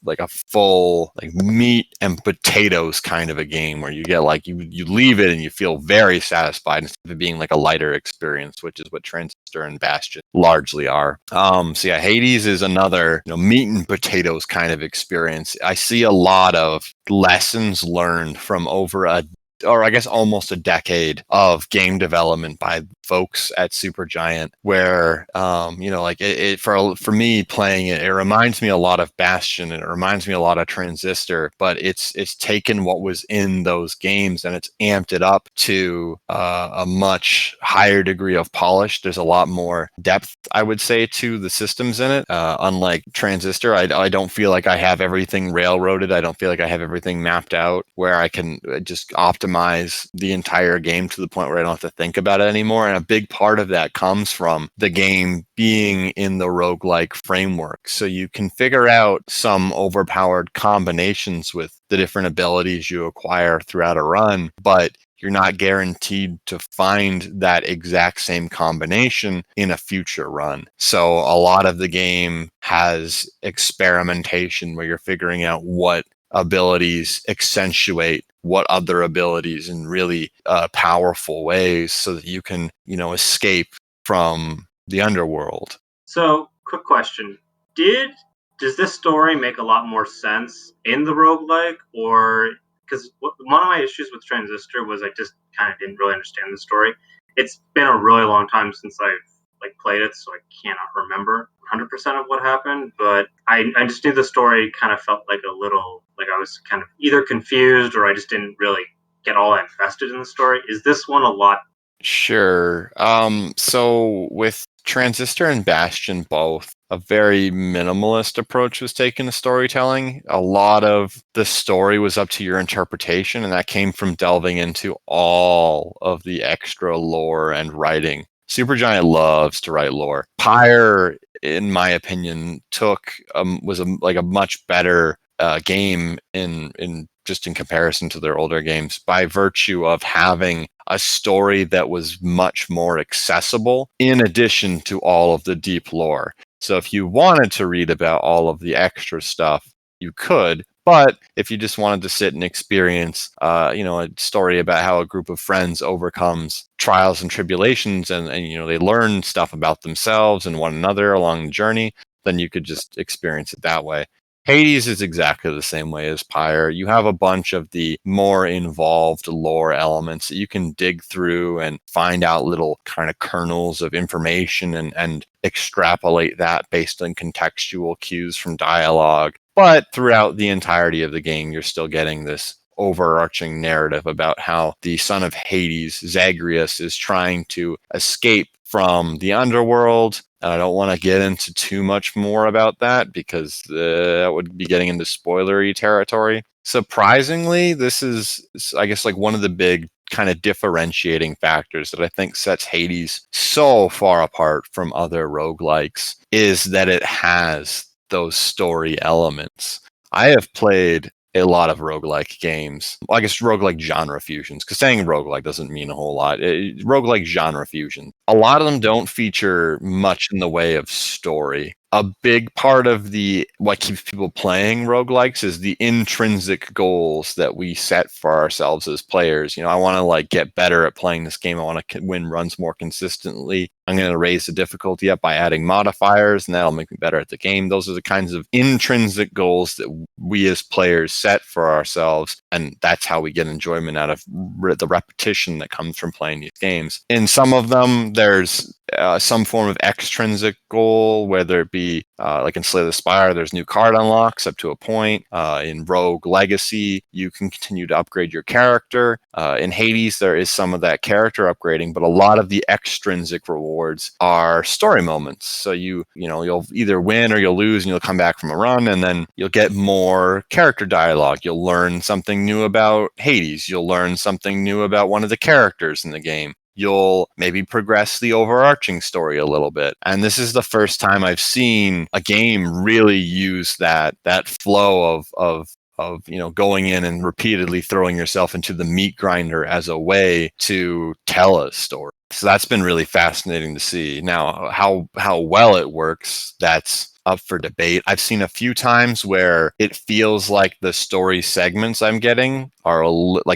like a full like meat and potatoes kind of a game where you get like you leave it and you feel very satisfied instead of it being like a lighter experience, which is what Transistor and Bastion largely are. So yeah, Hades is another meat and potatoes kind of experience. I see a lot of lessons learned from I guess almost a decade of game development by folks at Supergiant, where like it for me playing it reminds me a lot of Bastion and it reminds me a lot of Transistor, but it's taken what was in those games and it's amped it up to a much higher degree of polish. There's a lot more depth, I would say, to the systems in it. Unlike Transistor, I don't feel like I have everything railroaded. I don't feel like I have everything mapped out where I can just optimize the entire game to the point where I don't have to think about it anymore. And a big part of that comes from the game being in the roguelike framework. So you can figure out some overpowered combinations with the different abilities you acquire throughout a run, but you're not guaranteed to find that exact same combination in a future run. So a lot of the game has experimentation where you're figuring out what abilities accentuate what other abilities in really powerful ways so that you can, escape from the underworld.
So, quick question. Does this story make a lot more sense in the roguelike, or because one of my issues with Transistor was I just kind of didn't really understand the story. It's been a really long time since I've played it, so I cannot remember 100% of what happened, but I just knew the story kind of felt like a little like I was kind of either confused or I just didn't really get all invested in the story. Is this one a lot
Sure. So with Transistor and Bastion both, a very minimalist approach was taken to storytelling. A lot of the story was up to your interpretation, and that came from delving into all of the extra lore and writing. Supergiant loves to write lore. Pyre, in my opinion, was like a much better game in comparison to their older games by virtue of having a story that was much more accessible in addition to all of the deep lore. So if you wanted to read about all of the extra stuff, you could. But if you just wanted to sit and experience, a story about how a group of friends overcomes trials and tribulations, and they learn stuff about themselves and one another along the journey, then you could just experience it that way. Hades is exactly the same way as Pyre. You have a bunch of the more involved lore elements that you can dig through and find out little kind of kernels of information and extrapolate that based on contextual cues from dialogue. But throughout the entirety of the game, you're still getting this overarching narrative about how the son of Hades, Zagreus, is trying to escape from the underworld. And I don't want to get into too much more about that because that would be getting into spoilery territory. Surprisingly, this is, I guess, like one of the big kind of differentiating factors that I think sets Hades so far apart from other roguelikes is that it has those story elements. I have played a lot of roguelike games. Well, I guess roguelike genre fusions, because saying roguelike doesn't mean a whole lot. Roguelike genre fusion. A lot of them don't feature much in the way of story. A big part of what keeps people playing roguelikes is the intrinsic goals that we set for ourselves as players. I want to get better at playing this game. I want to win runs more consistently. I'm going to raise the difficulty up by adding modifiers, and that'll make me better at the game. Those are the kinds of intrinsic goals that we as players set for ourselves, and that's how we get enjoyment out of the repetition that comes from playing these games. In some of them, there's some form of extrinsic goal, whether it be like in Slay the Spire, there's new card unlocks up to a point. In Rogue Legacy, you can continue to upgrade your character. In Hades, there is some of that character upgrading, but a lot of the extrinsic rewards are story moments. So you'll either win or you'll lose, and you'll come back from a run, and then you'll get more character dialogue. You'll learn something new about Hades. You'll learn something new about one of the characters in the game. You'll maybe progress the overarching story a little bit. And this is the first time I've seen a game really use that flow of going in and repeatedly throwing yourself into the meat grinder as a way to tell a story. So that's been really fascinating to see. Now, how well it works, that's up for debate. I've seen a few times where it feels like the story segments I'm getting are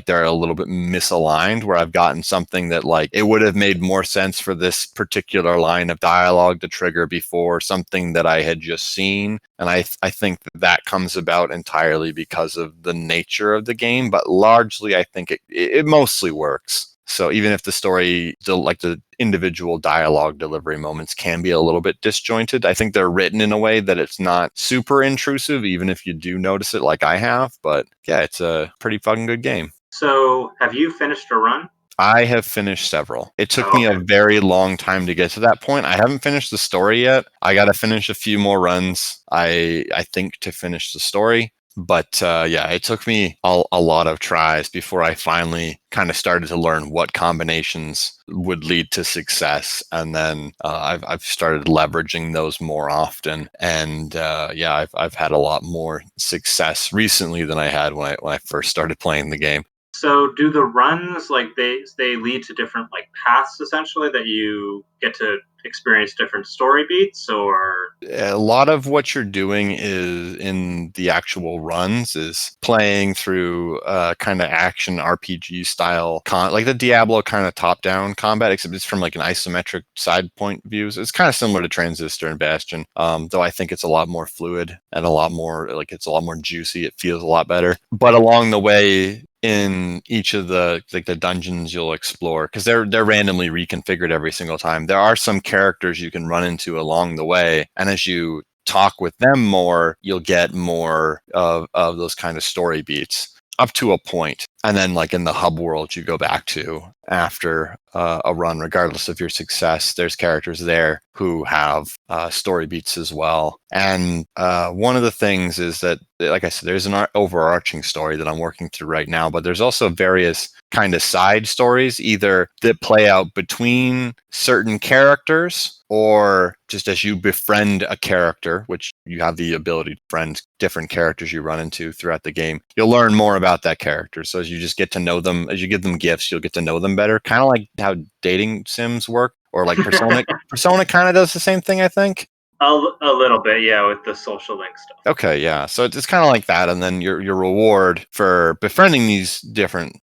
they're a little bit misaligned, where I've gotten something that it would have made more sense for this particular line of dialogue to trigger before something that I had just seen. And I think that comes about entirely because of the nature of the game, but largely I think it mostly works. So even if the story, the individual dialogue delivery moments can be a little bit disjointed, I think they're written in a way that it's not super intrusive, even if you do notice it like I have. But yeah, it's a pretty fucking good game.
So have you finished a run?
I have finished several. It took me a very long time to get to that point. I haven't finished the story yet. I got to finish a few more runs, I think, to finish the story. But yeah, it took me a lot of tries before I finally kind of started to learn what combinations would lead to success. And then I've started leveraging those more often. And yeah, I've had a lot more success recently than I had when I first started playing the game.
So do the runs they lead to different paths essentially that you get to experience different story beats, or
a lot of what you're doing is in the actual runs is playing through kind of action RPG style like the Diablo kind of top down combat, except it's from an isometric side point views. It's kind of similar to Transistor and Bastion, though I think it's a lot more fluid and a lot more it's a lot more juicy. It feels a lot better. But along the way, in each of the dungeons you'll explore, because they're randomly reconfigured every single time, there are some characters you can run into along the way, and as you talk with them more, you'll get more of those kind of story beats up to a point. And then, like in the hub world, you go back to after a run, regardless of your success. There's characters there who have story beats as well. And one of the things is that, like I said, there's an overarching story that I'm working through right now, but there's also various kind of side stories, either that play out between certain characters or just as you befriend a character, which you have the ability to befriend different characters you run into throughout the game. You'll learn more about that character. So as you just get to know them, as you give them gifts, you'll get to know them better. Kind of like how dating sims work, or like Persona. Persona kind of does the same thing, I think.
A little bit, yeah, with the social link stuff.
Okay, yeah. So it's kind of like that, and then your reward for befriending these different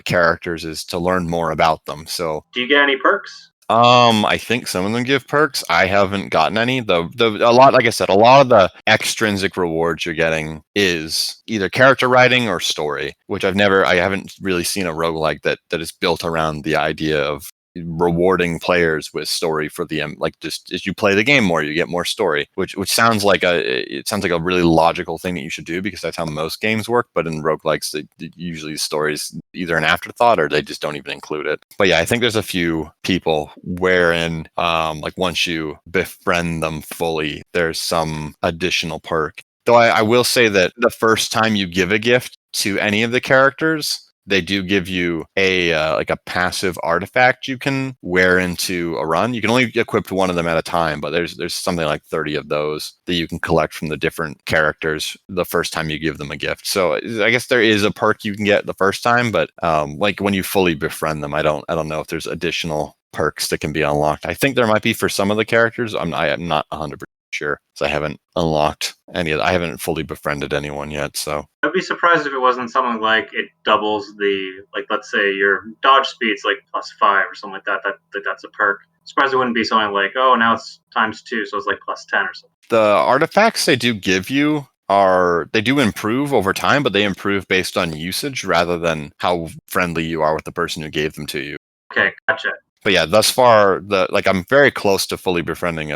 characters is to learn more about them. So,
do you get any perks?
I think some of them give perks. I haven't gotten any. A lot, like I said, a lot of the extrinsic rewards you're getting is either character writing or story, which I haven't really seen a roguelike that is built around the idea of rewarding players with story for the like just as you play the game more, you get more story, which sounds like a really logical thing that you should do because that's how most games work. But in roguelikes, usually the story's either an afterthought or they just don't even include it. But yeah, I think there's a few people wherein like once you befriend them fully, there's some additional perk. Though I will say that the first time you give a gift to any of the characters, they do give you a like a passive artifact you can wear into a run. You can only equip one of them at a time, but there's something like 30 of those that you can collect from the different characters the first time you give them a gift. So I guess there is a perk you can get the first time, but like when you fully befriend them, I don't know if there's additional perks that can be unlocked. I think there might be for some of the characters. I am not 100% sure, so I haven't unlocked any of. I haven't fully befriended anyone yet, so
I'd be surprised if it wasn't something like it doubles the, like, let's say your dodge speed's like +5 or something like that. That's a perk. Surprised it wouldn't be something like, oh, now it's ×2, so it's like +10 or something.
The artifacts they do give you they do improve over time, but they improve based on usage rather than how friendly you are with the person who gave them to you.
Okay, gotcha.
But yeah, thus far, I'm very close to fully befriending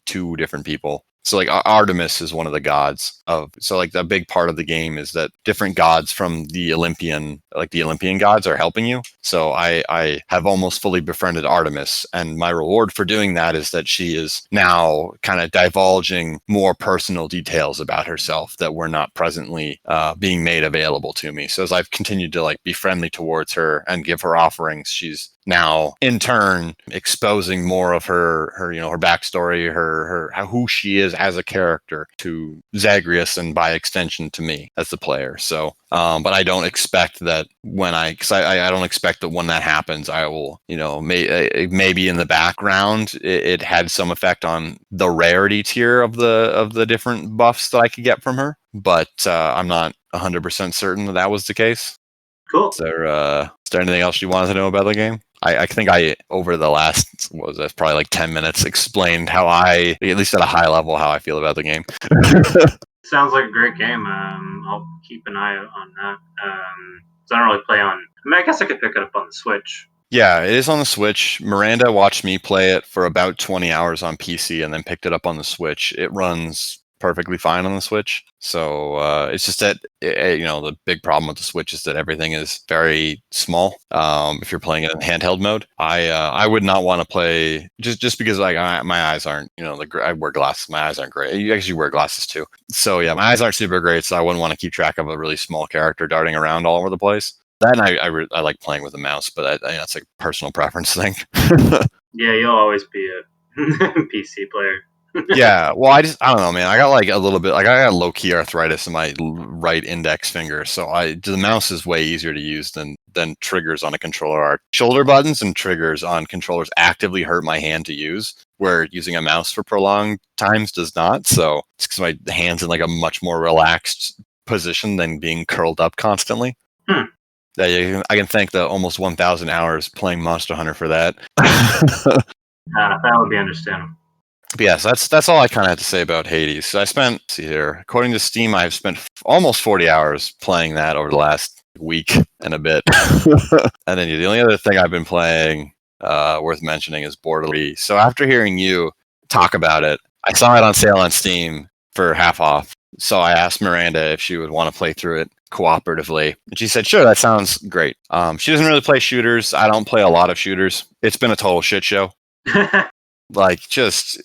2 different people. So like Artemis is one of the gods of, so like the big part of the game is that different gods from the Olympian gods are helping you. So I have almost fully befriended Artemis, and my reward for doing that is that she is now kind of divulging more personal details about herself that were not presently being made available to me. So as I've continued to like be friendly towards her and give her offerings, she's now in turn exposing more of her her backstory, her who she is as a character to Zagreus and by extension to me as the player. So but I don't expect that I don't expect that when that happens I will maybe in the background it had some effect on the rarity tier of the different buffs that I could get from her, but I'm not 100% certain that was the case.
Cool.
Is there anything else you wanted to know about the game? I think I, over the last, probably like 10 minutes, explained how at least at a high level, how I feel about the game.
Sounds like a great game. I'll keep an eye out on that. So I don't really play on. I mean, I guess I could pick it up on the Switch.
Yeah, it is on the Switch. Miranda watched me play it for about 20 hours on PC and then picked it up on the Switch. It runs perfectly fine on the Switch. So it's just that the big problem with the Switch is that everything is very small. If you're playing it in handheld mode, I would not want to play just because like my eyes aren't I wear glasses. My eyes aren't great. You actually wear glasses too. So yeah, my eyes aren't super great. So I wouldn't want to keep track of a really small character darting around all over the place. Then I like playing with a mouse, but that's a personal preference thing.
Yeah, you'll always be a PC player.
Yeah, well, I don't know, man. I got like a little bit, like I got low key arthritis in my right index finger, so the mouse is way easier to use than triggers on a controller are. Shoulder buttons and triggers on controllers actively hurt my hand to use, where using a mouse for prolonged times does not. So it's because my hand's in like a much more relaxed position than being curled up constantly. I can thank the almost 1,000 hours playing Monster Hunter for that.
That would be understandable.
But yes, that's all I kind of had to say about Hades. So according to Steam, I've spent almost 40 hours playing that over the last week and a bit. And then the only other thing I've been playing worth mentioning is Borderlands. So after hearing you talk about it, I saw it on sale on Steam for half off. So I asked Miranda if she would want to play through it cooperatively. And she said, sure, that sounds great. She doesn't really play shooters. I don't play a lot of shooters. It's been a total shit show. Like, just,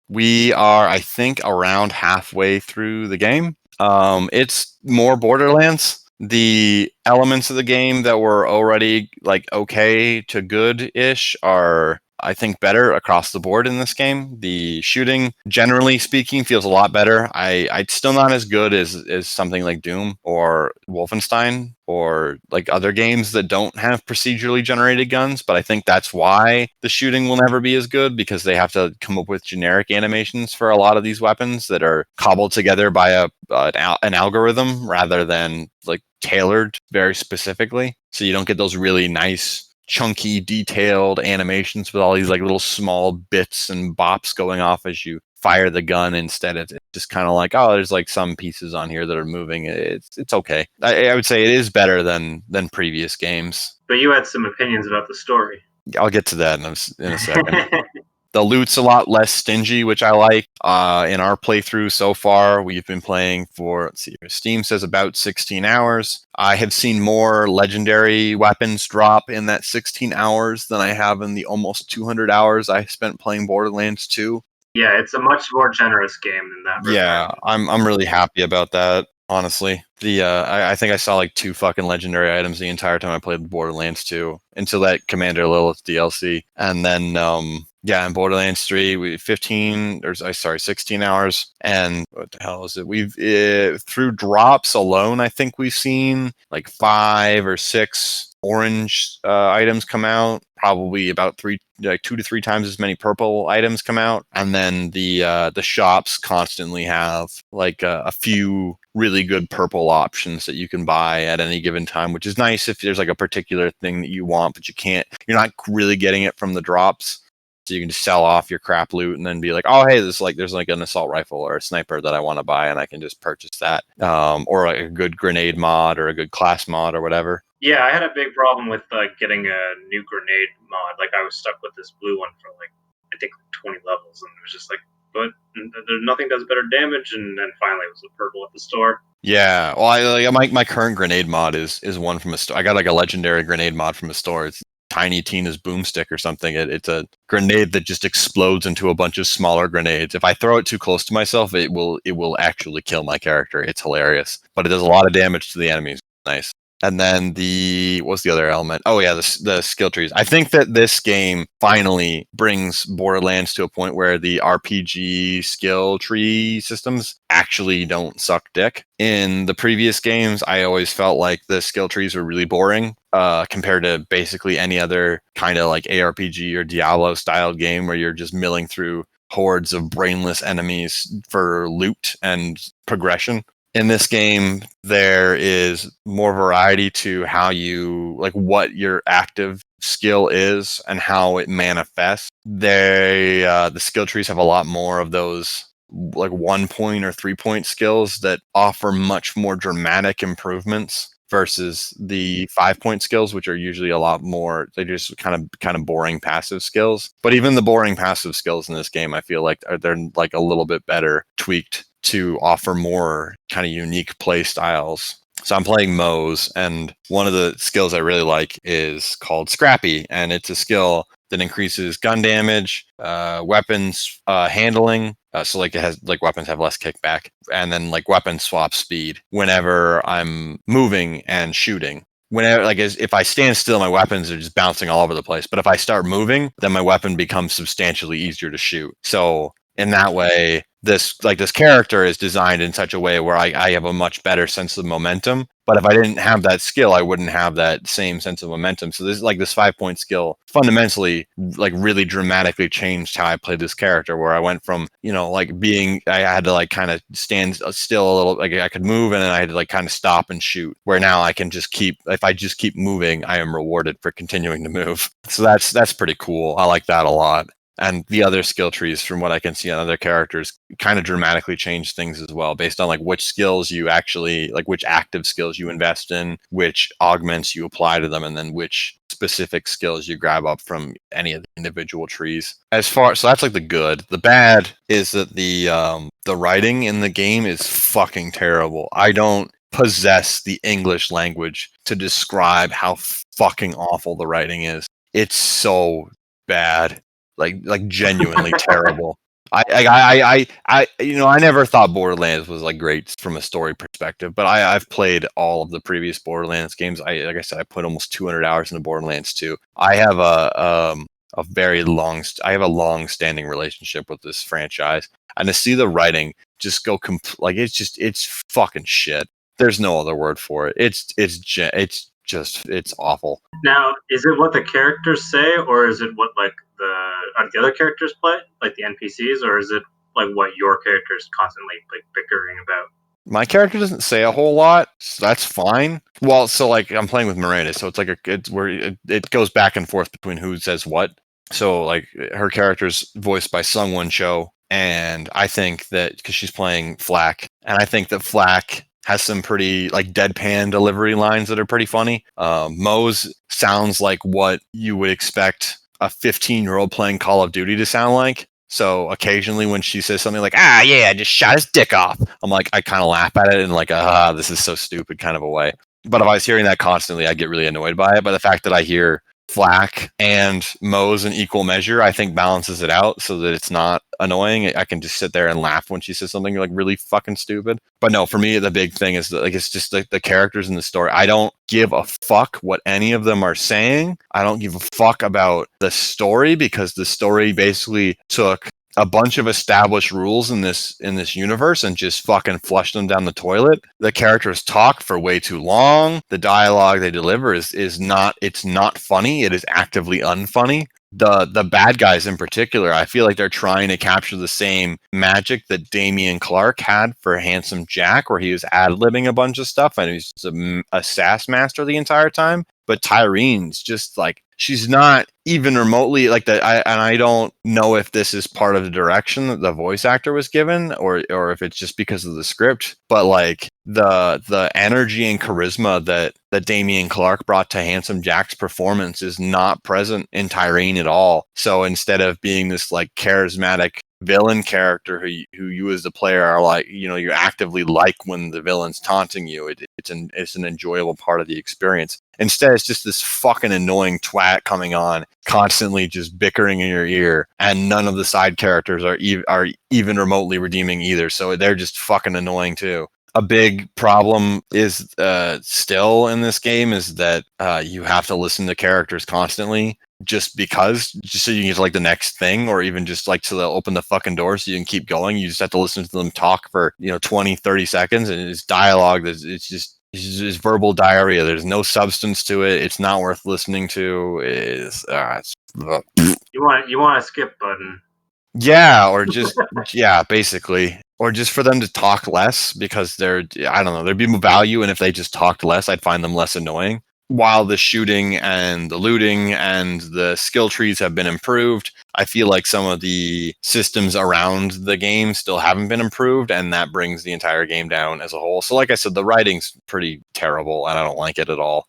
we are, I think, around halfway through the game. It's more Borderlands. The elements of the game that were already like okay to good-ish are, I think, better across the board in this game. The shooting, generally speaking, feels a lot better. It's still not as good as something like Doom or Wolfenstein or like other games that don't have procedurally generated guns, but I think that's why the shooting will never be as good, because they have to come up with generic animations for a lot of these weapons that are cobbled together by an algorithm rather than like tailored very specifically. So you don't get those really nice chunky detailed animations with all these like little small bits and bops going off as you fire the gun. Instead it's just kind of like, oh, there's like some pieces on here that are moving. It's okay. I would say it is better than previous games.
But you had some opinions about the story.
I'll get to that in a second. The loot's a lot less stingy, which I like. In our playthrough so far, we've been playing for, let's see, Steam says about 16 hours. I have seen more legendary weapons drop in that 16 hours than I have in the almost 200 hours I spent playing Borderlands 2.
Yeah, it's a much more generous game than that.
Yeah, I'm really happy about that. Honestly, I think I saw like 2 fucking legendary items the entire time I played Borderlands 2 until that Commander Lilith DLC, and then in Borderlands 3 we 16 hours, and what the hell is it? We've through drops alone, I think we've seen like 5 or 6 orange items come out, probably about 2 to 3 times as many purple items come out, and then the shops constantly have like a few really good purple options that you can buy at any given time, which is nice if there's like a particular thing that you want, but you're not really getting it from the drops. So you can just sell off your crap loot and then be like, oh, hey, there's like an assault rifle or a sniper that I want to buy, and I can just purchase that. Or like a good grenade mod or a good class mod or whatever.
Yeah, I had a big problem with getting a new grenade mod. Like, I was stuck with this blue one for like, I think 20 levels, and it was just like, but nothing does better damage, and then finally it was the purple at the store.
Yeah, well, my current grenade mod is one from a store. I got like a legendary grenade mod from a store. It's Tiny Tina's boomstick or something. It's a grenade that just explodes into a bunch of smaller grenades. If I throw it too close to myself, it will actually kill my character. It's hilarious, but it does a lot of damage to the enemies. Nice. And then what's the other element? Oh yeah, the skill trees. I think that this game finally brings Borderlands to a point where the RPG skill tree systems actually don't suck dick. In the previous games, I always felt like the skill trees were really boring compared to basically any other kind of like ARPG or Diablo styled game where you're just milling through hordes of brainless enemies for loot and progression. In this game, there is more variety to how you, like, what your active skill is and how it manifests. The skill trees have a lot more of those, like, 1-point or 3-point skills that offer much more dramatic improvements versus the 5-point skills, which are usually a lot more, they just kind of boring passive skills. But even the boring passive skills in this game, I feel like they're like a little bit better tweaked to offer more kind of unique play styles. So I'm playing Moe's, and one of the skills I really like is called Scrappy, and it's a skill that increases gun damage, weapons handling. So like it has like weapons have less kickback, and then like weapon swap speed whenever I'm moving and shooting. Whenever, like, if I stand still, my weapons are just bouncing all over the place. But if I start moving, then my weapon becomes substantially easier to shoot. So in that way, this character is designed in such a way where I have a much better sense of momentum. But if I didn't have that skill, I wouldn't have that same sense of momentum. So this 5-point skill fundamentally like really dramatically changed how I played this character, where I went from, like being, I had to like kind of stand still a little, like I could move, and then I had to like kind of stop and shoot, where now I can just if I just keep moving, I am rewarded for continuing to move. So that's pretty cool. I like that a lot. and the other skill trees, from what I can see on other characters, kind of dramatically change things as well, based on like which skills you actually like, which active skills you invest in, which augments you apply to them, and then which specific skills you grab up from any of the individual trees. So that's like the good. The bad is that the writing in the game is fucking terrible. I don't possess the English language to describe how fucking awful the writing is. It's so bad, like genuinely terrible. I never thought Borderlands was like great from a story perspective, but I've played all of the previous Borderlands games. Like I said, I put almost 200 hours into Borderlands 2. I have I have a long-standing relationship with this franchise, and to see the writing just go like it's fucking shit. There's no other word for it. It's awful.
Now, is it what the characters say, or is it what like the other characters play, like the NPCs, or is it like what your character is constantly like bickering about?
My character doesn't say a whole lot, so that's fine. Well, so like I'm playing with Miranda, so it's like it's where it goes back and forth between who says what. So like her character's voiced by Sung Won Cho, and I think that because she's playing Flack, and I think that Flack has some pretty like deadpan delivery lines that are pretty funny. Mose sounds like what you would expect a 15-year-old playing Call of Duty to sound like. So occasionally when she says something like, I just shot his dick off, I'm like, I kind of laugh at it in like, this is so stupid kind of a way. But if I was hearing that constantly, I'd get really annoyed by it. But the fact that I hear Flack and Mose in equal measure, I think balances it out so that it's not annoying. I can just sit there and laugh when she says something like really fucking stupid. But no, for me, the big thing is that like it's just like the characters in the story. I don't give a fuck what any of them are saying. I don't give a fuck about the story, because the story basically took a bunch of established rules in this universe and just fucking flushed them down the toilet. The characters talk for way too long. The dialogue they deliver is not funny. It is actively unfunny. The bad guys in particular, I feel like they're trying to capture the same magic that Damian Clark had for Handsome Jack, where he was ad-libbing a bunch of stuff and he's just a sass master the entire time. But Tyrene's just like, she's not even remotely like that. And I don't know if this is part of the direction that the voice actor was given, or if it's just because of the script. But like the energy and charisma that Damian Clark brought to Handsome Jack's performance is not present in Tyrene at all. So instead of being this like charismatic villain character who you as the player are like, you actively like when the villain's taunting you, it's an enjoyable part of the experience. Instead, it's just this fucking annoying twat coming on, constantly just bickering in your ear, and none of the side characters are even remotely redeeming either. So they're just fucking annoying too. A big problem is still in this game is that you have to listen to characters constantly, just so you can get to like the next thing, or even just like so they'll open the fucking door so you can keep going. You just have to listen to them talk for 20-30 seconds, and it's dialogue it's just verbal diarrhea. There's no substance to it. It's not worth listening to.
You want a skip button.
Yeah, or just yeah, basically. Or just for them to talk less, because I don't know, there'd be more value, and if they just talked less, I'd find them less annoying. While the shooting and the looting and the skill trees have been improved, I feel like some of the systems around the game still haven't been improved, and that brings the entire game down as a whole. So like I said, the writing's pretty terrible, and I don't like it at all.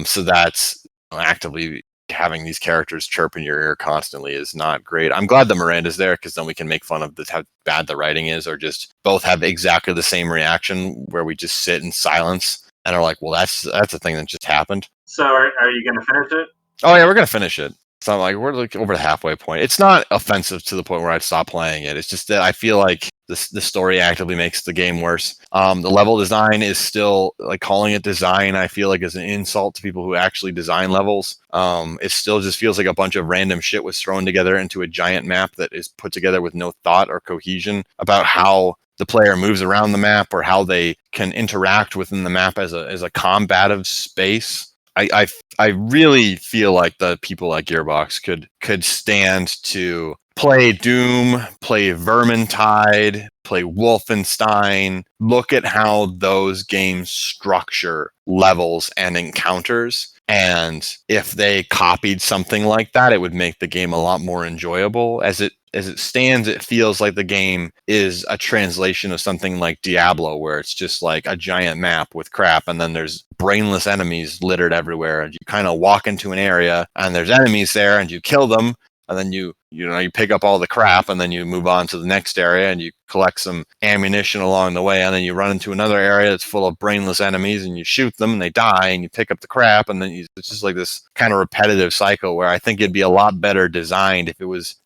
So that's actively having these characters chirp in your ear constantly is not great. I'm glad that Miranda's there, because then we can make fun of how bad the writing is, or just both have exactly the same reaction where we just sit in silence and are like, well, that's a thing that just happened.
So are you going to finish it?
Oh yeah, we're going to finish it. So I'm like, we're like over the halfway point. It's not offensive to the point where I'd stop playing it. It's just that I feel like the story actively makes the game worse. The level design is still, like, calling it design, I feel like is an insult to people who actually design levels. It still just feels like a bunch of random shit was thrown together into a giant map that is put together with no thought or cohesion about how the player moves around the map, or how they can interact within the map as a combative space. I really feel like the people at Gearbox could stand to play Doom, play Vermintide, play Wolfenstein. Look at how those games structure levels and encounters. And if they copied something like that, it would make the game a lot more enjoyable. As it stands, it feels like the game is a translation of something like Diablo, where it's just like a giant map with crap, and then there's brainless enemies littered everywhere. And you kind of walk into an area, and there's enemies there, and you kill them, and then you pick up all the crap, and then you move on to the next area, and you collect some ammunition along the way, and then you run into another area that's full of brainless enemies, and you shoot them, and they die, and you pick up the crap, and then it's just like this kind of repetitive cycle, where I think it'd be a lot better designed if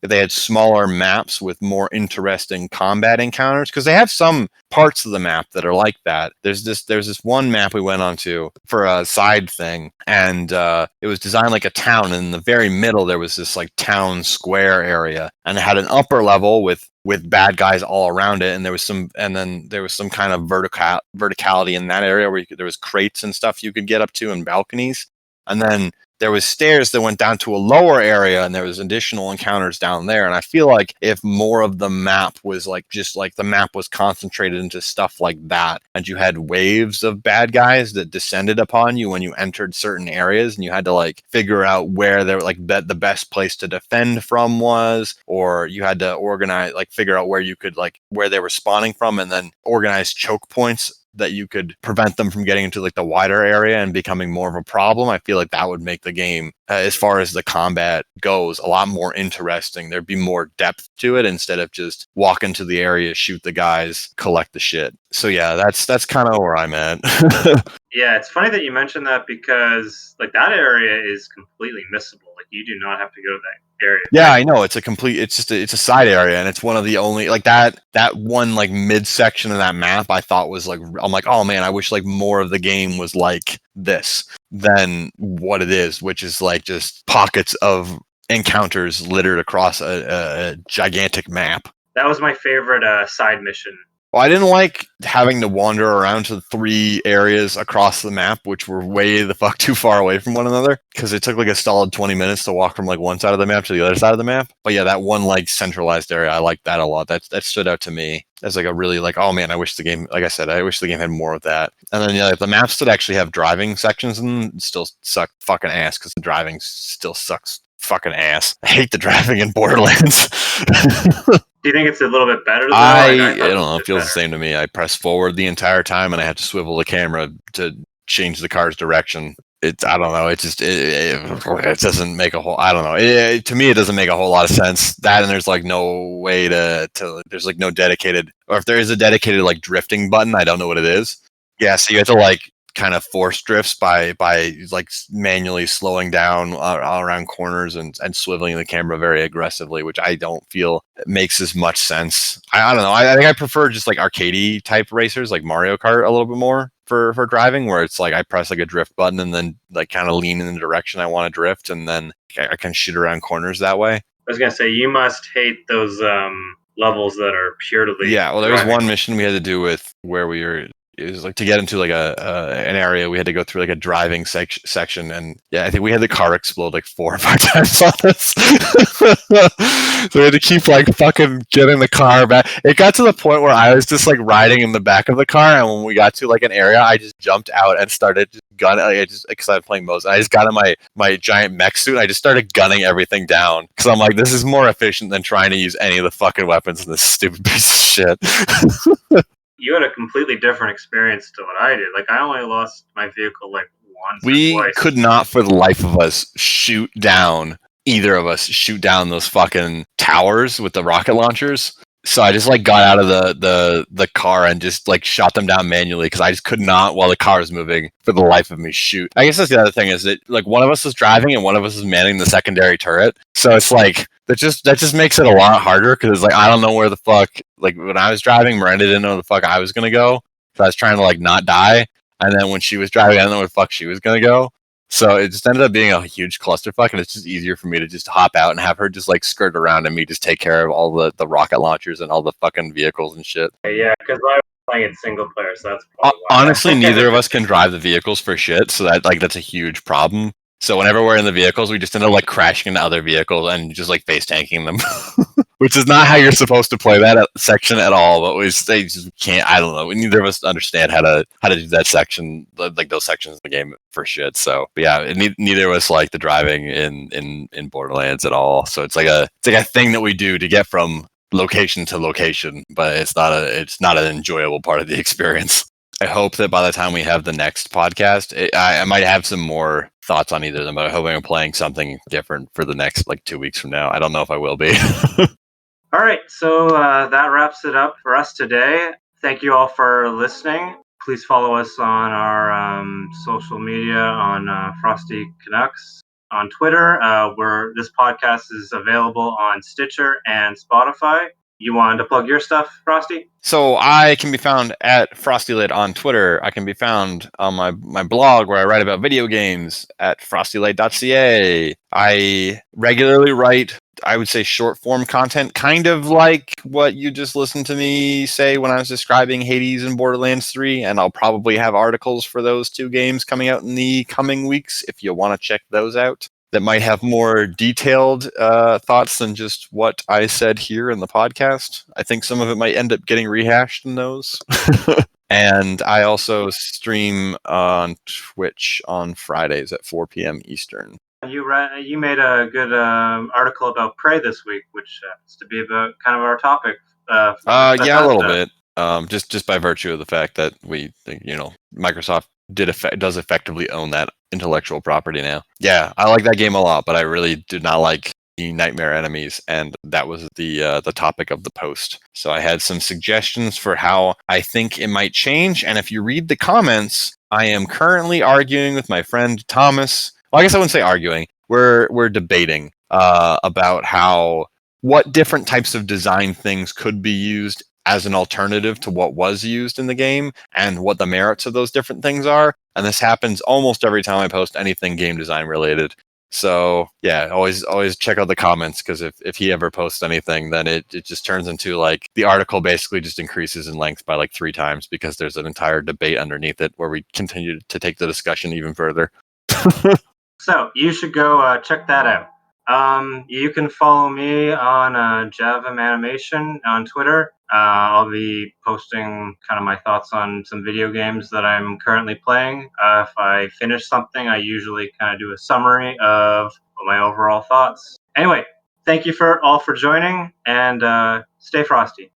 they had smaller maps with more interesting combat encounters, because they have some parts of the map that are like that. There's this one map we went onto for a side thing, and it was designed like a town, and in the very middle there was this like town square area, and it had an upper level with bad guys all around it, and there was some kind of verticality in that area where there was crates and stuff you could get up to and balconies, and then there was stairs that went down to a lower area, and there was additional encounters down there. And I feel like if more of the map was like just like the map was concentrated into stuff like that, and you had waves of bad guys that descended upon you when you entered certain areas, and you had to like figure out where they were like the best place to defend from was, or you had to organize like figure out where you could like where they were spawning from, and then organize choke points that you could prevent them from getting into like the wider area and becoming more of a problem. I feel like that would make the game, as far as the combat goes, a lot more interesting. There'd be more depth to it instead of just walk into the area, shoot the guys, collect the shit. So yeah, that's kind of where I'm at.
Yeah, it's funny that you mentioned that, because like that area is completely missable. Like you do not have to go to that area.
Yeah, I know. It's a side area, and it's one of the only like that one like midsection of that map I thought was like, I'm like, oh man, I wish like more of the game was like this than what it is, which is like just pockets of encounters littered across a gigantic map.
That was my favorite side mission.
Well, I didn't like having to wander around to 3 areas across the map, which were way the fuck too far away from one another, because it took like a solid 20 minutes to walk from like one side of the map to the other side of the map. But yeah, that one like centralized area, I like that a lot. That stood out to me as like a really like, oh man, I wish the game, like I said, I wish the game had more of that. And then yeah, the maps that actually have driving sections and still suck fucking ass, because the driving still sucks fucking ass. I hate the driving in Borderlands.
Do you think it's a little bit better?
I don't know. It feels the same to me. I press forward the entire time, and I have to swivel the camera to change the car's direction. I don't know. It just it doesn't make a whole. I don't know. To me, it doesn't make a whole lot of sense. That, and there's like no way to there's like no dedicated, or if there is a dedicated like drifting button, I don't know what it is. Yeah, so you have to like kind of force drifts by like manually slowing down all around corners and swiveling the camera very aggressively, which I don't feel makes as much sense. I don't know. I think I prefer just like arcadey type racers like Mario Kart a little bit more for driving, where it's like I press like a drift button and then like kind of lean in the direction I want to drift, and then I can shoot around corners that way.
I was gonna say, you must hate those levels that are purely.
Yeah, well, there was one mission we had to do with where we were. It was like to get into like an area, we had to go through like a driving section, and yeah, I think we had the car explode like 4 or 5 times on us. So we had to keep like fucking getting the car back. It got to the point where I was just like riding in the back of the car, and when we got to like an area, I just jumped out and started just gunning. Like, because I'm playing Moses, I just got in my giant mech suit. And I just started gunning everything down, because I'm like, this is more efficient than trying to use any of the fucking weapons in this stupid piece of shit.
You had a completely different experience to what I did. Like, I only lost my vehicle like once.
We could not for the life of us shoot down those fucking towers with the rocket launchers. So I just like got out of the car and just like shot them down manually, because I just could not, while the car was moving, for the life of me shoot. I guess that's the other thing, is that like one of us was driving and one of us was manning the secondary turret. So it's like that just makes it a lot harder, because it's like I don't know where the fuck, like when I was driving, Miranda didn't know where the fuck I was gonna go. So I was trying to like not die, and then when she was driving, I didn't know where the fuck she was gonna go. So it just ended up being a huge clusterfuck, and it's just easier for me to just hop out and have her just like skirt around and me just take care of all the rocket launchers and all the fucking vehicles and shit.
Yeah, because I was playing it single player, so that's probably
honestly, neither of us can drive the vehicles for shit, so that's a huge problem. So whenever we're in the vehicles, we just end up like crashing into other vehicles and just like face tanking them, which is not how you're supposed to play that section at all. But they just can't. I don't know. Neither of us understand how to do that section, like those sections of the game for shit. So but yeah, neither of us like the driving in Borderlands at all. So it's like a thing that we do to get from location to location, but it's not an enjoyable part of the experience. I hope that by the time we have the next podcast, I might have some more thoughts on either of them, but I hope I'm playing something different for the next like 2 weeks from now. I don't know if I will be.
All right, so that wraps it up for us today. Thank you all for listening. Please follow us on our social media on Frosty Canucks on Twitter. Where this podcast is available on Stitcher and Spotify. You wanted to plug your stuff, Frosty?
So I can be found at FrostyLit on Twitter. I can be found on my blog where I write about video games at frostylite.ca. I regularly write, I would say, short form content, kind of like what you just listened to me say when I was describing Hades and Borderlands 3, and I'll probably have articles for those two games coming out in the coming weeks if you want to check those out. That might have more detailed thoughts than just what I said here in the podcast. I think some of it might end up getting rehashed in those. And I also stream on Twitch on Fridays at 4 p.m. Eastern.
You made a good article about Prey this week, which happens to be about kind of our topic.
Yeah, a little bit. Just by virtue of the fact that Microsoft does effectively own that intellectual property now. Yeah, I like that game a lot, but I really did not like the nightmare enemies, and that was the topic of the post. So I had some suggestions for how I think it might change, and if you read the comments, I am currently arguing with my friend Thomas. Well, I guess I wouldn't say arguing. We're debating about what different types of design things could be used as an alternative to what was used in the game and what the merits of those different things are. And this happens almost every time I post anything game design related. So yeah, always check out the comments, because if he ever posts anything, then it just turns into like the article basically just increases in length by like 3 times because there's an entire debate underneath it where we continue to take the discussion even further.
So you should go check that out. You can follow me on Javim Animation on Twitter. I'll be posting kind of my thoughts on some video games that I'm currently playing. If I finish something, I usually kind of do a summary of my overall thoughts. Anyway, thank you all for joining, and stay frosty.